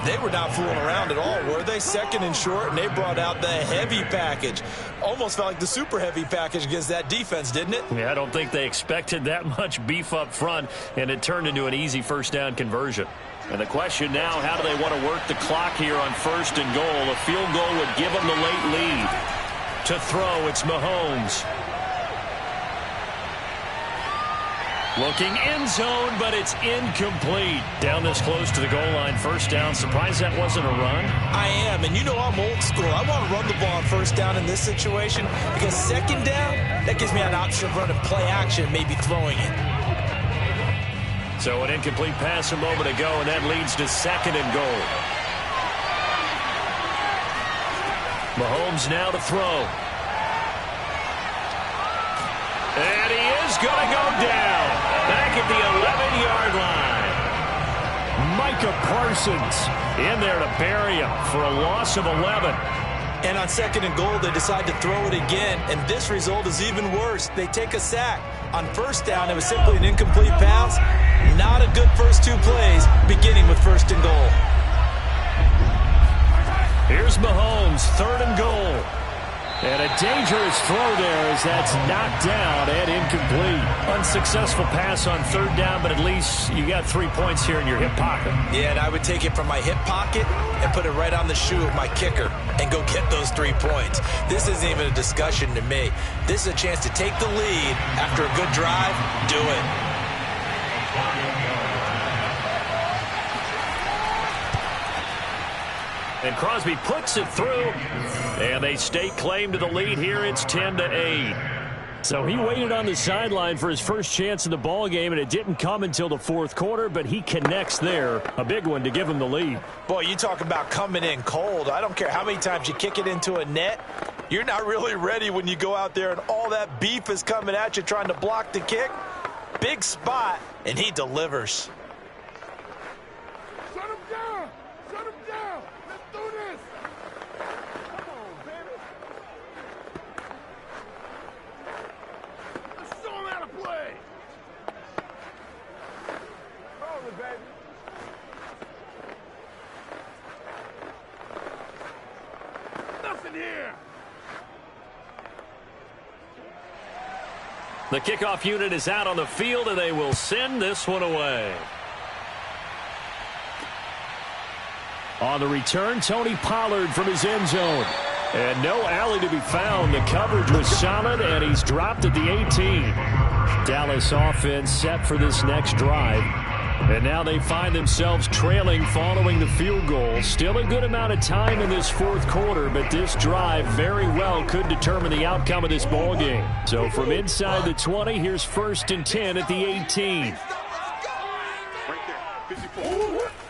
They were not fooling around at all, were they? 2nd and short, and they brought out the heavy package. Almost felt like the super heavy package against that defense, didn't it? Yeah, I don't think they expected that much beef up front, and it turned into an easy first down conversion. And the question now, how do they want to work the clock here on 1st and goal? A field goal would give them the late lead. To throw, it's Mahomes. Looking end zone, but it's incomplete. Down this close to the goal line, first down. Surprised that wasn't a run? I am, and you know I'm old school. I want to run the ball on first down in this situation because second down, that gives me an option of running play action, maybe throwing it. So an incomplete pass a moment ago, and that leads to second and goal. Mahomes now to throw. And he is going to go down back at the 11-yard line. Micah Parsons in there to bury him for a loss of 11. And on second and goal, they decide to throw it again, and this result is even worse. They take a sack. On first down, it was simply an incomplete pass. Not a good first two plays, beginning with first and goal. Here's Mahomes, third and goal. And a dangerous throw there as that's knocked down and incomplete. Unsuccessful pass on third down, but at least you got 3 points here in your hip pocket. Yeah, and I would take it from my hip pocket and put it right on the shoe of my kicker and go get those 3 points. This isn't even a discussion to me. This is a chance to take the lead after a good drive. Do it. And Crosby puts it through, and they stake claim to the lead here. It's 10-8. So he waited on the sideline for his first chance in the ball game, and it didn't come until the fourth quarter, but he connects there. A big one to give him the lead. Boy, you talk about coming in cold. I don't care how many times you kick it into a net. You're not really ready when you go out there and all that beef is coming at you trying to block the kick. Big spot, and he delivers. Shut him down! Shut him down! Let's do this! Come on, baby! Let's show him how to play! Hold it, baby! Nothing here! The kickoff unit is out on the field, and they will send this one away. On the return, Tony Pollard from his end zone. And no alley to be found. The coverage was solid, and he's dropped at the 18. Dallas offense set for this next drive. And now they find themselves trailing following the field goal. Still a good amount of time in this fourth quarter, but this drive very well could determine the outcome of this ball game. So from inside the 20, here's first and 10 at the 18.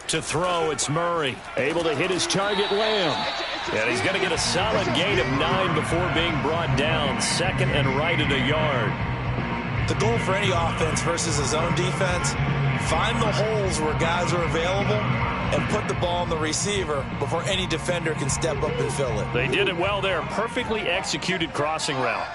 To throw, it's Murray. Able to hit his target, Lamb. And he's going to get a solid gain of 9 before being brought down. Second and right at a yard. The goal for any offense versus his own defense, find the holes where guys are available and put the ball on the receiver before any defender can step up and fill it. They did it well there. Perfectly executed crossing route.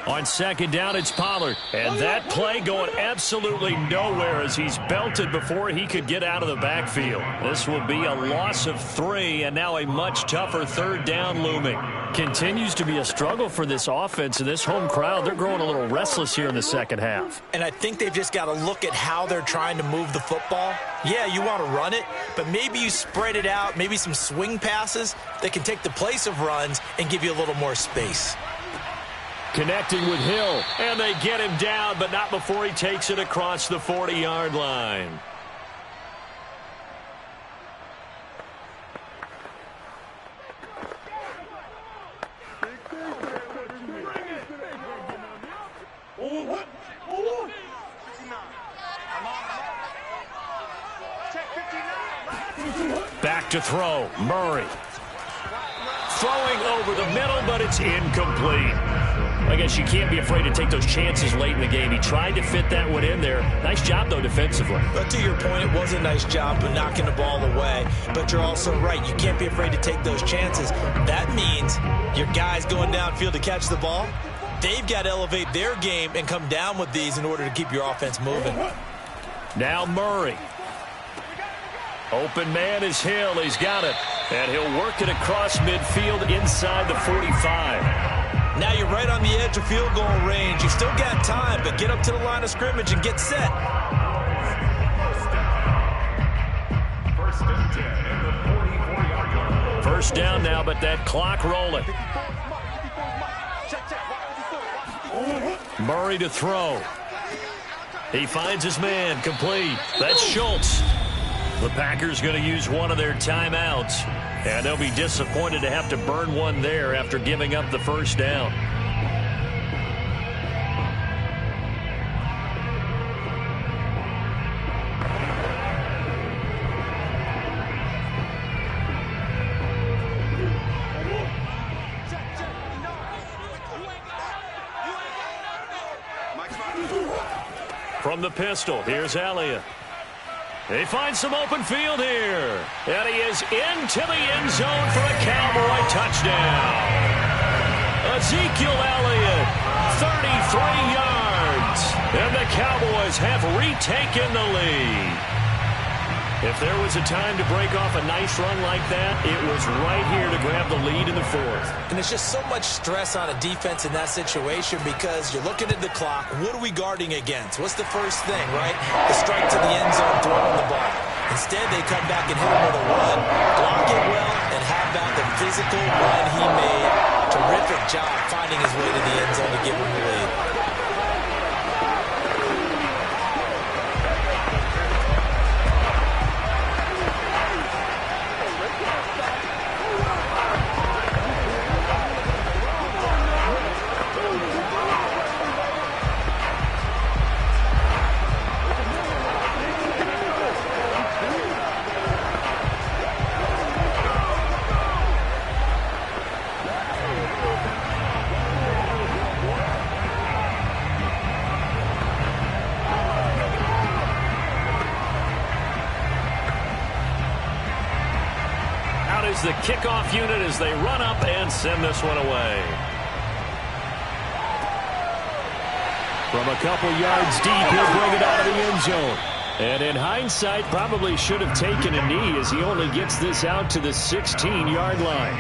On second down, it's Pollard. And that play going absolutely nowhere as he's belted before he could get out of the backfield. This will be a loss of 3, and now a much tougher third down looming. Continues to be a struggle for this offense, and this home crowd, they're growing a little restless here in the second half. And I think they've just got to look at how they're trying to move the football. Yeah, you want to run it, but maybe you spread it out, maybe some swing passes that can take the place of runs and give you a little more space. Connecting with Hill, and they get him down, but not before he takes it across the 40-yard line. Back to throw, Murray. Throwing over the middle, but it's incomplete. I guess you can't be afraid to take those chances late in the game. He tried to fit that one in there. Nice job, though, defensively. But to your point, it was a nice job of knocking the ball away. But you're also right. You can't be afraid to take those chances. That means your guys going downfield to catch the ball, they've got to elevate their game and come down with these in order to keep your offense moving. Now Murray. Open man is Hill. He's got it. And he'll work it across midfield inside the 45. Now you're right on the edge of field goal range. You've still got time, but get up to the line of scrimmage and get set. First down now, but that clock rolling. Murray to throw. He finds his man, complete. That's Schultz. The Packers going to use one of their timeouts, and they'll be disappointed to have to burn one there after giving up the first down. From the pistol, here's Elliott. He finds some open field here. And he is into the end zone for a Cowboy touchdown. Ezekiel Elliott, 33 yards. And the Cowboys have retaken the lead. If there was a time to break off a nice run like that, it was right here to grab the lead in the fourth. And there's just so much stress on a defense in that situation because you're looking at the clock. What are we guarding against? What's the first thing, right? The strike to the end zone, throwing the ball. Instead, they come back and hit him with a run, block it well, and have about the physical run he made. Terrific job finding his way to the end zone to give him the lead. The kickoff unit as they run up and send this one away. From a couple yards deep, he'll bring it out of the end zone. And in hindsight, probably should have taken a knee as he only gets this out to the 16-yard line.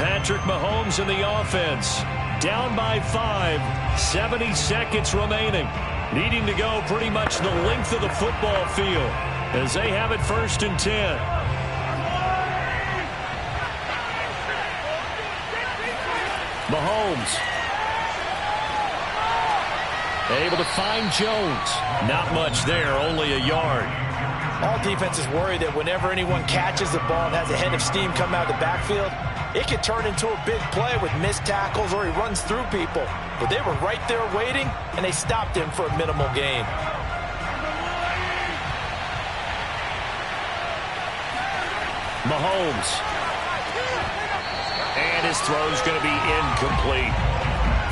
Patrick Mahomes in the offense. Down by 5. 70 seconds remaining. Needing to go pretty much the length of the football field as they have it 1st and 10. Mahomes able to find Jones. Not much there, only a yard. All defenses worry that whenever anyone catches the ball and has a head of steam come out of the backfield, it could turn into a big play with missed tackles or he runs through people. But they were right there waiting, and they stopped him for a minimal gain. Mahomes. And his throw's going to be incomplete.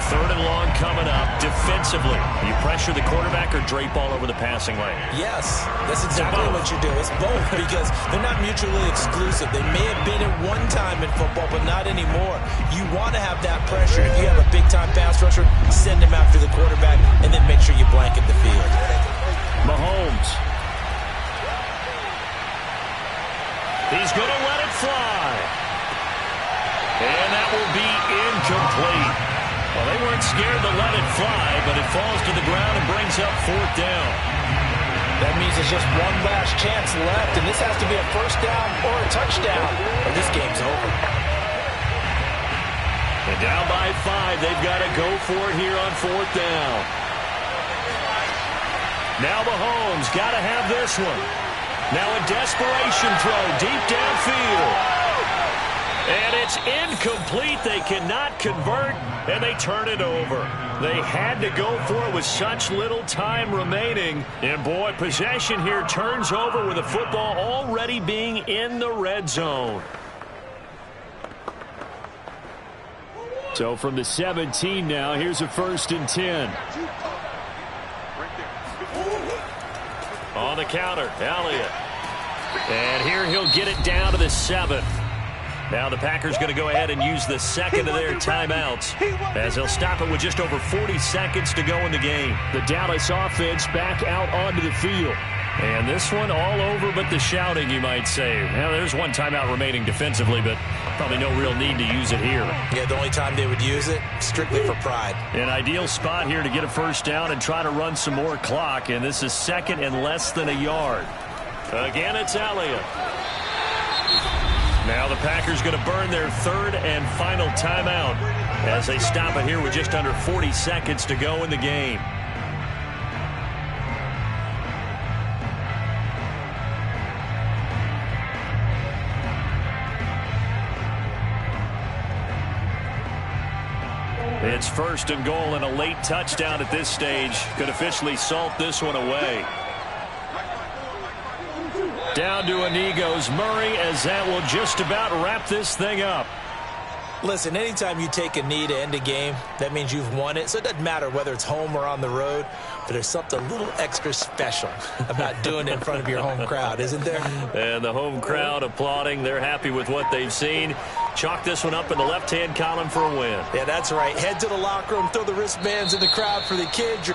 3rd and long coming up. Defensively, you pressure the quarterback or drape all over the passing lane? Yes, that's exactly what you do. It's both because they're not mutually exclusive. They may have been at one time in football, but not anymore. You want to have that pressure. If you have a big-time pass rusher, send him after the quarterback, and then make sure you blanket the field. Mahomes. He's going to let it fly. And that will be incomplete. Well, they weren't scared to let it fly, but it falls to the ground and brings up 4th down. That means there's just one last chance left, and this has to be a 1st down or a touchdown, or this game's over. And down by 5, they've got to go for it here on 4th down. Now Mahomes got to have this one. Now a desperation throw deep downfield. And it's incomplete. They cannot convert, and they turn it over. They had to go for it with such little time remaining. And, boy, possession here turns over with the football already being in the red zone. So from the 17 now, here's a 1st and 10. On the counter, Elliott. And here he'll get it down to the 7th. Now the Packers going to go ahead and use the second of their timeouts as they'll stop it with just over 40 seconds to go in the game. The Dallas offense back out onto the field. And this one all over but the shouting, you might say. Now, there's one timeout remaining defensively, but probably no real need to use it here. Yeah, the only time they would use it, strictly for pride. An ideal spot here to get a 1st down and try to run some more clock, and this is 2nd and less than a yard. Again, it's Elliott. Now Now the Packers going to burn their third and final timeout as they stop it here with just under 40 seconds to go in the game. It's first and goal, and a late touchdown at this stage could officially salt this one away. Down to a knee goes Murray, as that will just about wrap this thing up. Listen, anytime you take a knee to end a game, that means you've won it. So it doesn't matter whether it's home or on the road, but there's something a little extra special about doing it in front of your home crowd, isn't there? And the home crowd applauding. They're happy with what they've seen. Chalk this one up in the left-hand column for a win. Yeah, that's right. Head to the locker room, throw the wristbands in the crowd for the kids.